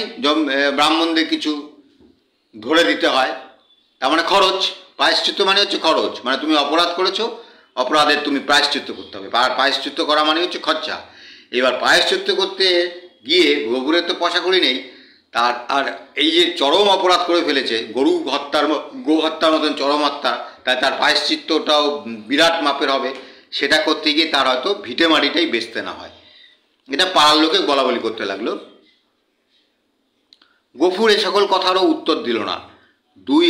ব্রাহ্মণদের কিছু ধরে দিতে হয়, তার মানে খরচ। প্রায়শ্চিত্ত মানে হচ্ছে খরচ, মানে তুমি অপরাধ করেছো, অপরাধের তুমি প্রায়শ্চিত্ত করতে হবে। প্রায়শ্চিত্ত করা মানে হচ্ছে খরচা। এবার প্রায়শ্চিত্ত করতে গিয়ে গফুরের তো পয়সা করি নেই, তার আর এই যে চরম অপরাধ করে ফেলেছে, গো হত্যার মতন চরম হত্যা, তাই তার প্রায়শ্চিত্তটাও বিরাট মাপের হবে। সেটা করতে গিয়ে তার হয়তো ভিটে মাটিটাই বেচতে না হয়। এটা পাড়ার লোকে বলাবলি করতে লাগলো। গফুর এ সকল কথারও উত্তর দিল না। দুই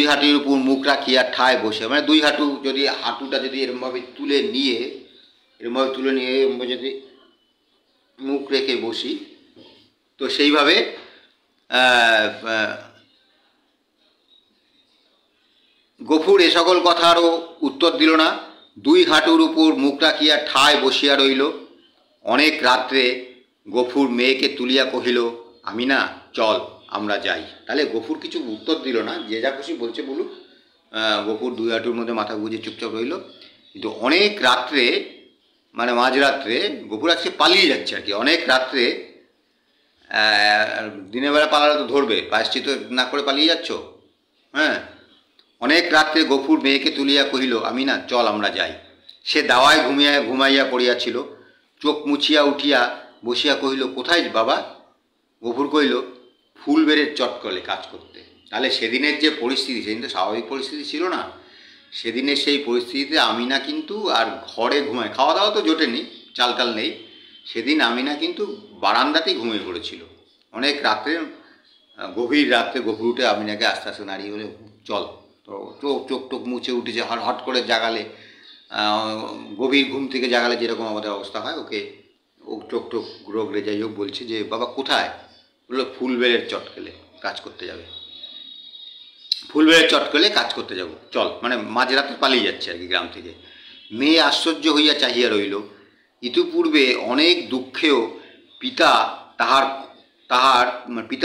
হাঁটুর উপর মুখ রাখিয়া ঠায় বসে, মানে দুই হাঁটু যদি, হাঁটুটা যদি এরমভাবে তুলে নিয়ে যদি মুখ রেখে বসি, তো সেইভাবে গফুর এ সকল কথারও উত্তর দিল না। দুই হাঁটুর উপর মুখ রাখিয়া ঠায় বসিয়া রইল। অনেক রাত্রে গফুর মেয়েকে তুলিয়া কহিল, আমি না, চল আমরা যাই। তাহলে গফুর কিছু উত্তর দিল না, যে যা খুশি বলছে বলুক। গফুর দুই হাঁটুর মধ্যে মাথা গুঁজে চুপচাপ রইল। কিন্তু অনেক রাত্রে, মানে মাঝরাত্রে, গফুর আজকে পালিয়ে যাচ্ছে আর কি। অনেক রাত্রে, দিনের বেলা পালালে তো ধরবে, প্রায়শ্চিত্ত না করে পালিয়ে যাচ্ছ। হ্যাঁ, অনেক রাত্রে গফুর মেয়েকে তুলিয়া কহিল, আমি না, চল আমরা যাই। সে দাওয়ায় ঘুমাইয়া পড়িয়াছিল। চোখ মুছিয়া উঠিয়া বসিয়া কহিল, কোথায় বাবা? গফুর কহিল, ফুলবেড়ের চটকলে কাজ করতে। তাহলে সেদিনের যে পরিস্থিতি, সেদিন তো স্বাভাবিক পরিস্থিতি ছিল না। সেদিনের সেই পরিস্থিতিতে আমিনা কিন্তু আর ঘরে ঘুমায়, খাওয়া দাওয়া তো জোটেনি, চাল টাল নেই। সেদিন আমিনা কিন্তু বারান্দাতেই ঘুমিয়ে পড়েছিল। অনেক রাত্রে, গভীর রাত্রে গফুর উঠে আমিনাকে আস্তে আস্তে নাড়িয়ে বলে, চল। তো চোখ টোক মুছে উঠেছে, হট করে জাগালে, গভীর ঘুম থেকে জাগালে যেরকম আমাদের অবস্থা হয়, ওকে ও চোখ টোক রোগড়ে যাই হোক বলছে যে, বাবা কোথায়? বললো, ফুলবেড়ের চটকলে কাজ করতে যাবে। ফুলবেড়ের চটকলে কাজ করতে যাব, চল। মানে মাঝরাতে পালিয়ে যাচ্ছে আর কি গ্রাম থেকে। মেয়ে আশ্চর্য হইয়া চাহিয়া রইল। ইতিপূর্বে অনেক দুঃখেও পিতা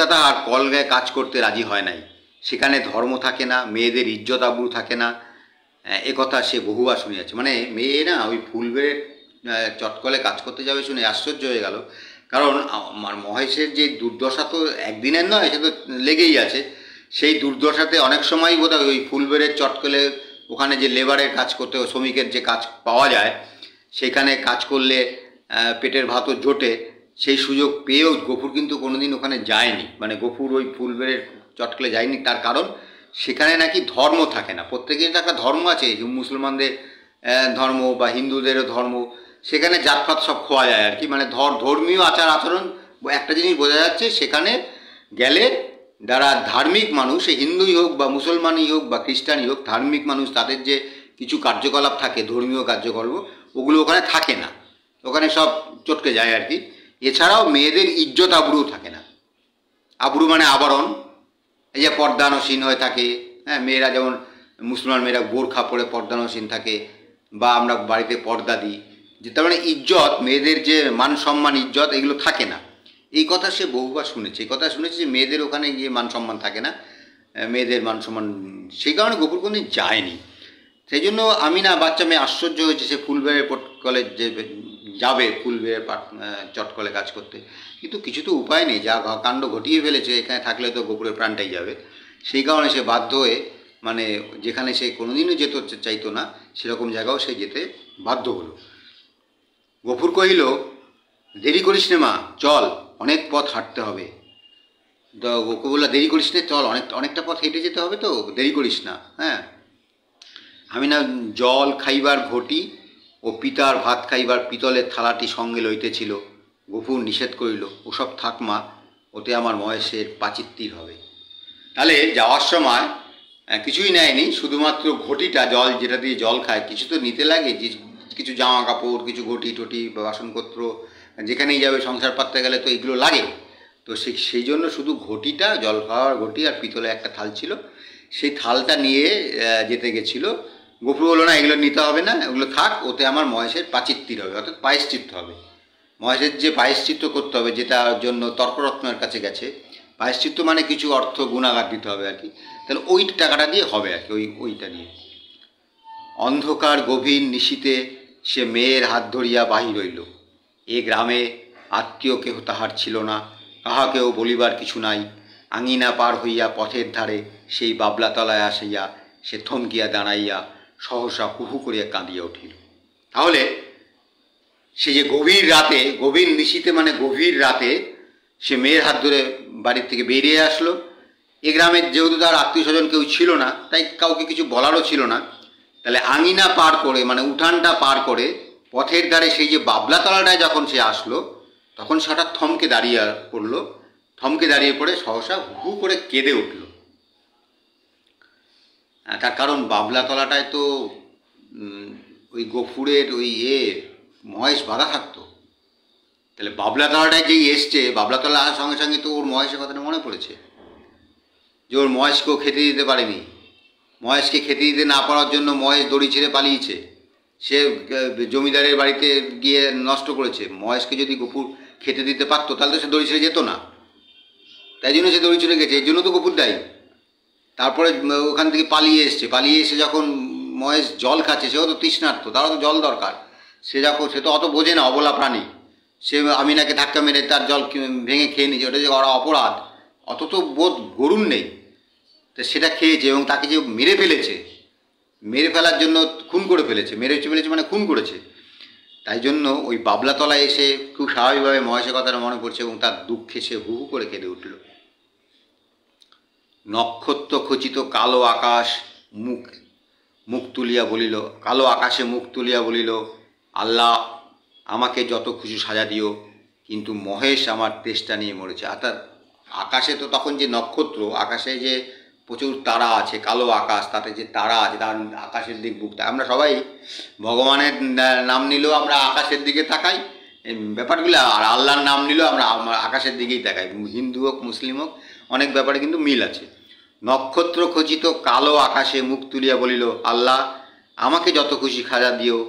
তাহার কলগায় কাজ করতে রাজি হয় নাই। সেখানে ধর্ম থাকে না, মেয়েদের ইজ্জত আবরু থাকে না, একথা সে বহুবার শুনিয়াছে। মানে মেয়ে না ওই ফুলবেড়ের চটকলে কাজ করতে যাবে শুনে আশ্চর্য হয়ে গেল। কারণ আমার মহেশের যে দুর্দশা তো একদিনের নয়, সে তো লেগেই আছে। সেই দুর্দশাতে অনেক সময়ই বোধহয় ওই ফুলবেড়ের চটকলে, ওখানে যে লেবারের কাজ করতে, শ্রমিকের যে কাজ পাওয়া যায়, সেখানে কাজ করলে পেটের ভাতও জোটে। সেই সুযোগ পেয়েও গফুর কিন্তু কোনোদিন ওখানে যায়নি। মানে গফুর ওই ফুলবেড়ের চটকলে যায়নি, তার কারণ সেখানে নাকি ধর্ম থাকে না। প্রত্যেকের তো একটা ধর্ম আছে, মুসলমানদের ধর্ম বা হিন্দুদেরও ধর্ম, সেখানে জাতপাত সব খোয়া যায় আর কি। মানে ধর্মীয় আচার আচরণ একটা জিনিস বোঝা যাচ্ছে, সেখানে গেলে যারা ধার্মিক মানুষ, হিন্দুই হোক বা মুসলমানই হোক বা খ্রিস্টানই হোক, ধার্মিক মানুষ, তাদের যে কিছু কার্যকলাপ থাকে, ধর্মীয় কার্যকলাপ, ওগুলো ওখানে থাকে না, ওখানে সব চটকে যায় আর কি। এছাড়াও মেয়েদের ইজ্জত আবরু থাকে না। আবরু মানে আবরণ, এই যে পর্দানসীন হয়ে থাকে। হ্যাঁ, মেয়েরা যেমন, মুসলমান মেয়েরা বোরখা পরে পর্দানসীন থাকে, বা আমরা বাড়িতে পর্দা দিই, যে তার মানে ইজ্জত, মেয়েদের যে মান সম্মান, ইজ্জত, এগুলো থাকে না। এই কথা সে বহুবার শুনেছে। এই কথা শুনেছে যে মেয়েদের ওখানে গিয়ে মান সম্মান থাকে না, মেয়েদের মান সম্মান। সেই কারণে গফুর কোনোদিন যায়নি। সেই জন্য আমিনা বাচ্চা মেয়ে আশ্চর্য হয়েছে, সে ফুলবেড়ের চটকলে যে যাবে, ফুলবেড়ের চটকলে কাজ করতে। কিন্তু কিছু তো উপায় নেই, যা কাণ্ড ঘটিয়ে ফেলেছে, এখানে থাকলে তো গফুরের প্রাণটাই যাবে। সেই কারণে সে বাধ্য হয়ে, মানে যেখানে সে কোনোদিনও যেতে চাইতো না, সেরকম জায়গাও সে যেতে বাধ্য হলো। গফুর কহিল, দেরি করিস নে মা, চল, অনেক পথ হাঁটতে হবে। তো ওকে বললো, দেরি করিস নে, চল, অনেকটা পথ হেঁটে যেতে হবে, তো দেরি করিস না। হ্যাঁ, আমি না জল খাইবার ঘটি ও পিতার ভাত খাইবার পিতলের থালাটি সঙ্গে লইতেছিল। গফুর নিষেধ করিল, ওসব থাক মা, ওতে আমার মহেশের পাচিত্তির হবে। তাহলে যাওয়ার সময় কিছুই নেয়নি, শুধুমাত্র ঘটিটা, জল যেটা দিয়ে জল খায়, কিছু তো নিতে লাগে, কিছু জামা কাপড়, কিছু ঘটি টটি বা বাসনপত্র, যেখানেই যাবে সংসার পাততে গেলে তো এগুলো লাগে। তো সেই জন্য শুধু ঘটিটা, জল খাওয়ার ঘটি আর পিতলে একটা থাল ছিল, সেই থালটা নিয়ে যেতে গেছিলো। গফুর বললো না, এগুলো নিতে হবে না, এগুলো থাক, ওতে আমার মহেশের প্রাচিত্তির হবে, অর্থাৎ পায়শ্চিত্ত হবে। মহেশের যে পায়শ্চিত্ত করতে হবে, যেটার জন্য তর্করত্নের কাছে গেছে, পায়শ্চিত্ত মানে কিছু অর্থ গুণাগার দিতে হবে আর কি, তাহলে ওই টাকাটা দিয়ে হবে আর কি, ওইটা নিয়ে। অন্ধকার গভীর নিশীতে সে মেয়ের হাত ধরিয়া বাহির হইল। এ গ্রামে আত্মীয় কেহ তাহার ছিল না, কাহাকেও বলিবার কিছু নাই। আঙিনা পার হইয়া পথের ধারে সেই বাবলাতলায় আসিয়া সে থমকিয়া দাঁড়াইয়া সহসা হুহু করিয়া কাঁদিয়া উঠিল। তাহলে সে যে গভীর রাতে, গভীর নিশীতে মানে গভীর রাতে, সে মেয়ের হাত ধরে বাড়ির থেকে বেরিয়ে আসলো। এ গ্রামের যেহেতু তার আত্মীয় স্বজন কেউ ছিল না, তাই কাউকে কিছু বলারও ছিল না, তাহলে আঙিনা পার করে মানে উঠানটা পার করে পথের ধারে সেই যে বাবলাতলাটায় যখন সে আসলো, তখন সে হঠাৎ থমকে দাঁড়িয়ে পড়লো। থমকে দাঁড়িয়ে পড়ে সহসা হু করে কেঁদে উঠল। তার কারণ বাবলাতলাটায় তো ওই গফুরের ওই মহেশ বাঁধা থাকতো। তাহলে বাবলাতলাটায় যেই এসছে, বাবলাতলা আসার সঙ্গে সঙ্গে তো ওর মহেশের কথাটা মনে পড়েছে যে ওর মহেশকেও খেতে দিতে পারেনি। মহেশকে খেতে দিতে না পারার জন্য মহেশ দড়ি ছেড়ে পালিয়েছে, সে জমিদারের বাড়িতে গিয়ে নষ্ট করেছে। মহেশকে যদি গফুর খেতে দিতে পারতো তাহলে তো সে দড়ি ছেড়ে যেত না, তাই জন্য সে দড়ি চলে গেছে, এর জন্য তো গফুর দায়ী। তারপরে ওখান থেকে পালিয়ে এসে যখন মহেশ জল খাচ্ছে, সেও তো তৃষ্ণার্ত, তারও তো জল দরকার। সে তো অত বোঝে না, অবলা প্রাণী। সে আমিনাকে ধাক্কা মেরে তার জল ভেঙে খেয়ে নিয়েছে, ওটা যে ওরা অপরাধ, অত তো বোধ গরুণ নেই। তো সেটা খেয়েছে এবং তাকে যে মেরে ফেলেছে, মেরে ফেলার জন্য খুন করে ফেলেছে, মানে খুন করেছে। তাই জন্য ওই বাবলাতলায় এসে খুব স্বাভাবিকভাবে মহেশের কথাটা মনে পড়ছে এবং তার দুঃখে সে হু হু করে কেঁদে উঠল। নক্ষত্র খচিত কালো আকাশ মুখ তুলিয়া বলিল, কালো আকাশে মুখ তুলিয়া বলিল, আল্লাহ আমাকে যত খুশি সাজা দিও, কিন্তু মহেশ আমার তেষ্টা নিয়ে মরেছে। অর্থাৎ আকাশে তো তখন যে নক্ষত্র, আকাশে যে প্রচুর তারা আছে, কালো আকাশ, তাতে যে তারা আছে, তার আকাশের দিক বুকটা, আমরা সবাই ভগবানের নাম নিলেও আমরা আকাশের দিকে তাকাই, এই ব্যাপারগুলো, আর আল্লাহর নাম নিলেও আমরা আকাশের দিকেই তাকাই। হিন্দু হোক মুসলিম হোক, অনেক ব্যাপারে কিন্তু মিল আছে। নক্ষত্র খচিত কালো আকাশে মুখ তুলিয়া বলিল, আল্লাহ আমাকে যত খুশি সাজা দিও,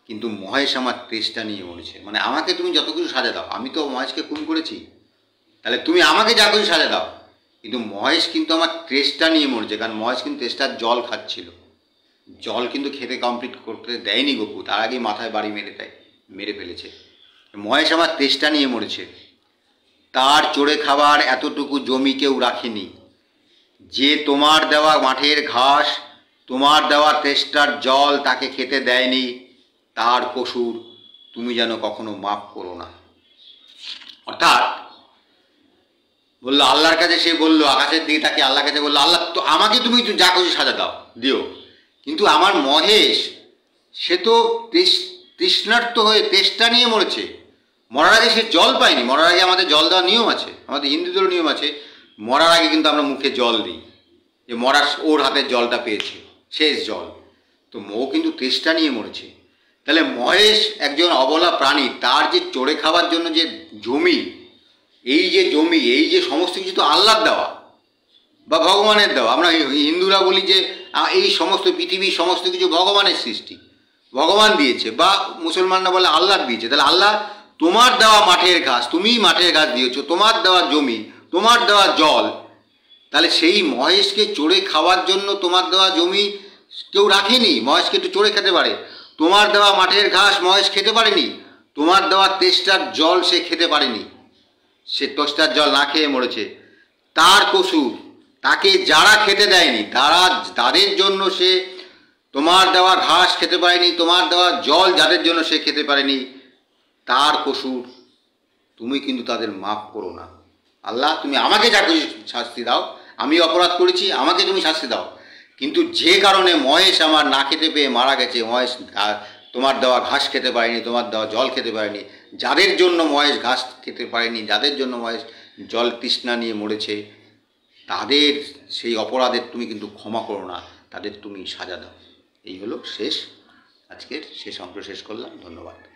কিন্তু মহেশ আমার তেষ্টা নিয়ে মরেছে। মানে আমাকে তুমি যত কিছু সাজা দাও, আমি তো মহেশকে খুন করেছি, তাহলে তুমি আমাকে যা কিছু সাজা দাও, কিন্তু মহেশ কিন্তু আমার তেষ্টা নিয়ে মরেছে। কারণ মহেশ কিন্তু তেষ্টার জল খাচ্ছিল, জল কিন্তু খেতে কমপ্লিট করতে দেয়নি গপু, তার আগেই মাথায় বাড়ি মেরে ফেলেছে। মহেশ আমার তেষ্টা নিয়ে মরেছে, তার চড়ে খাবার এতটুকু জমি কেউ রাখেনি। যে তোমার দেওয়া মাঠের ঘাস, তোমার দেওয়া তেষ্টার জল তাকে খেতে দেয়নি, তার কসুর তুমি যেন কখনো মাফ করো না। অর্থাৎ বললো আল্লাহর কাছে, সে বললো আকাশের দিকে তাকে আল্লাহর কাছে বললো, আল্লাহ তো আমাকে তুমি যা খুশি সাজা দিও, কিন্তু আমার মহেশ সে তো তৃষ্ণার্ত হয়ে তেষ্টা নিয়ে মরেছে। মরার আগে সে জল পায়নি। মরার আগে আমাদের জল দেওয়ার নিয়ম আছে, আমাদের হিন্দুদের নিয়ম আছে, মরার আগে কিন্তু আমরা মুখে জল দিই, যে মরার ওর হাতের জলটা পেয়েছে, শেষ জল। তো ও কিন্তু তেষ্টা নিয়ে মরেছে। তাহলে মহেশ একজন অবলা প্রাণী, তার যে চড়ে খাওয়ার জন্য যে জমি, এই যে সমস্ত কিছু তো আল্লাহর দেওয়া বা ভগবানের দেওয়া। আমরা হিন্দুরা বলি যে এই সমস্ত পৃথিবীর সমস্ত কিছু ভগবানের সৃষ্টি, ভগবান দিয়েছে, বা মুসলমানরা বলে আল্লাহর দিয়েছে। তাহলে আল্লাহ তোমার দেওয়া মাঠের ঘাস, তুমিই মাঠের ঘাস দিয়েছো, তোমার দেওয়া জমি, তোমার দেওয়া জল, তাহলে সেই মহেশকে চড়ে খাওয়ার জন্য তোমার দেওয়া জমি কেউ রাখেনি, মহেশকে একটু চড়ে খেতে পারে। তোমার দেওয়া মাঠের ঘাস মহেশ খেতে পারেনি, তোমার দেওয়া তেষ্টার জল সে খেতে পারেনি, সে তেষ্টার জল না খেয়ে মরেছে। তার কসুর, তাকে যারা খেতে দেয়নি, তাদের জন্য সে তোমার দেওয়া ঘাস খেতে পারেনি, তোমার দেওয়া জল যাদের জন্য সে খেতে পারেনি, তার কসুর তুমি কিন্তু তাদের মাফ করো না। আল্লাহ তুমি আমাকে যা কিছু শাস্তি দাও, আমি অপরাধ করেছি, আমাকে তুমি শাস্তি দাও, কিন্তু যে কারণে মহেশ আমার না খেতে পেয়ে মারা গেছে, মহেশ তোমার দেওয়া ঘাস খেতে পারেনি, তোমার দেওয়া জল খেতে পারেনি, যাদের জন্য মহেশ ঘাস খেতে পারেনি, যাদের জন্য মহেশ জল তৃষ্ণা নিয়ে মরেছে, তাদের সেই অপরাধের তুমি কিন্তু ক্ষমা করো না, তাদের তুমি সাজা দাও। এই হলো শেষ আজকের শেষ অংশ শেষ করলাম। ধন্যবাদ।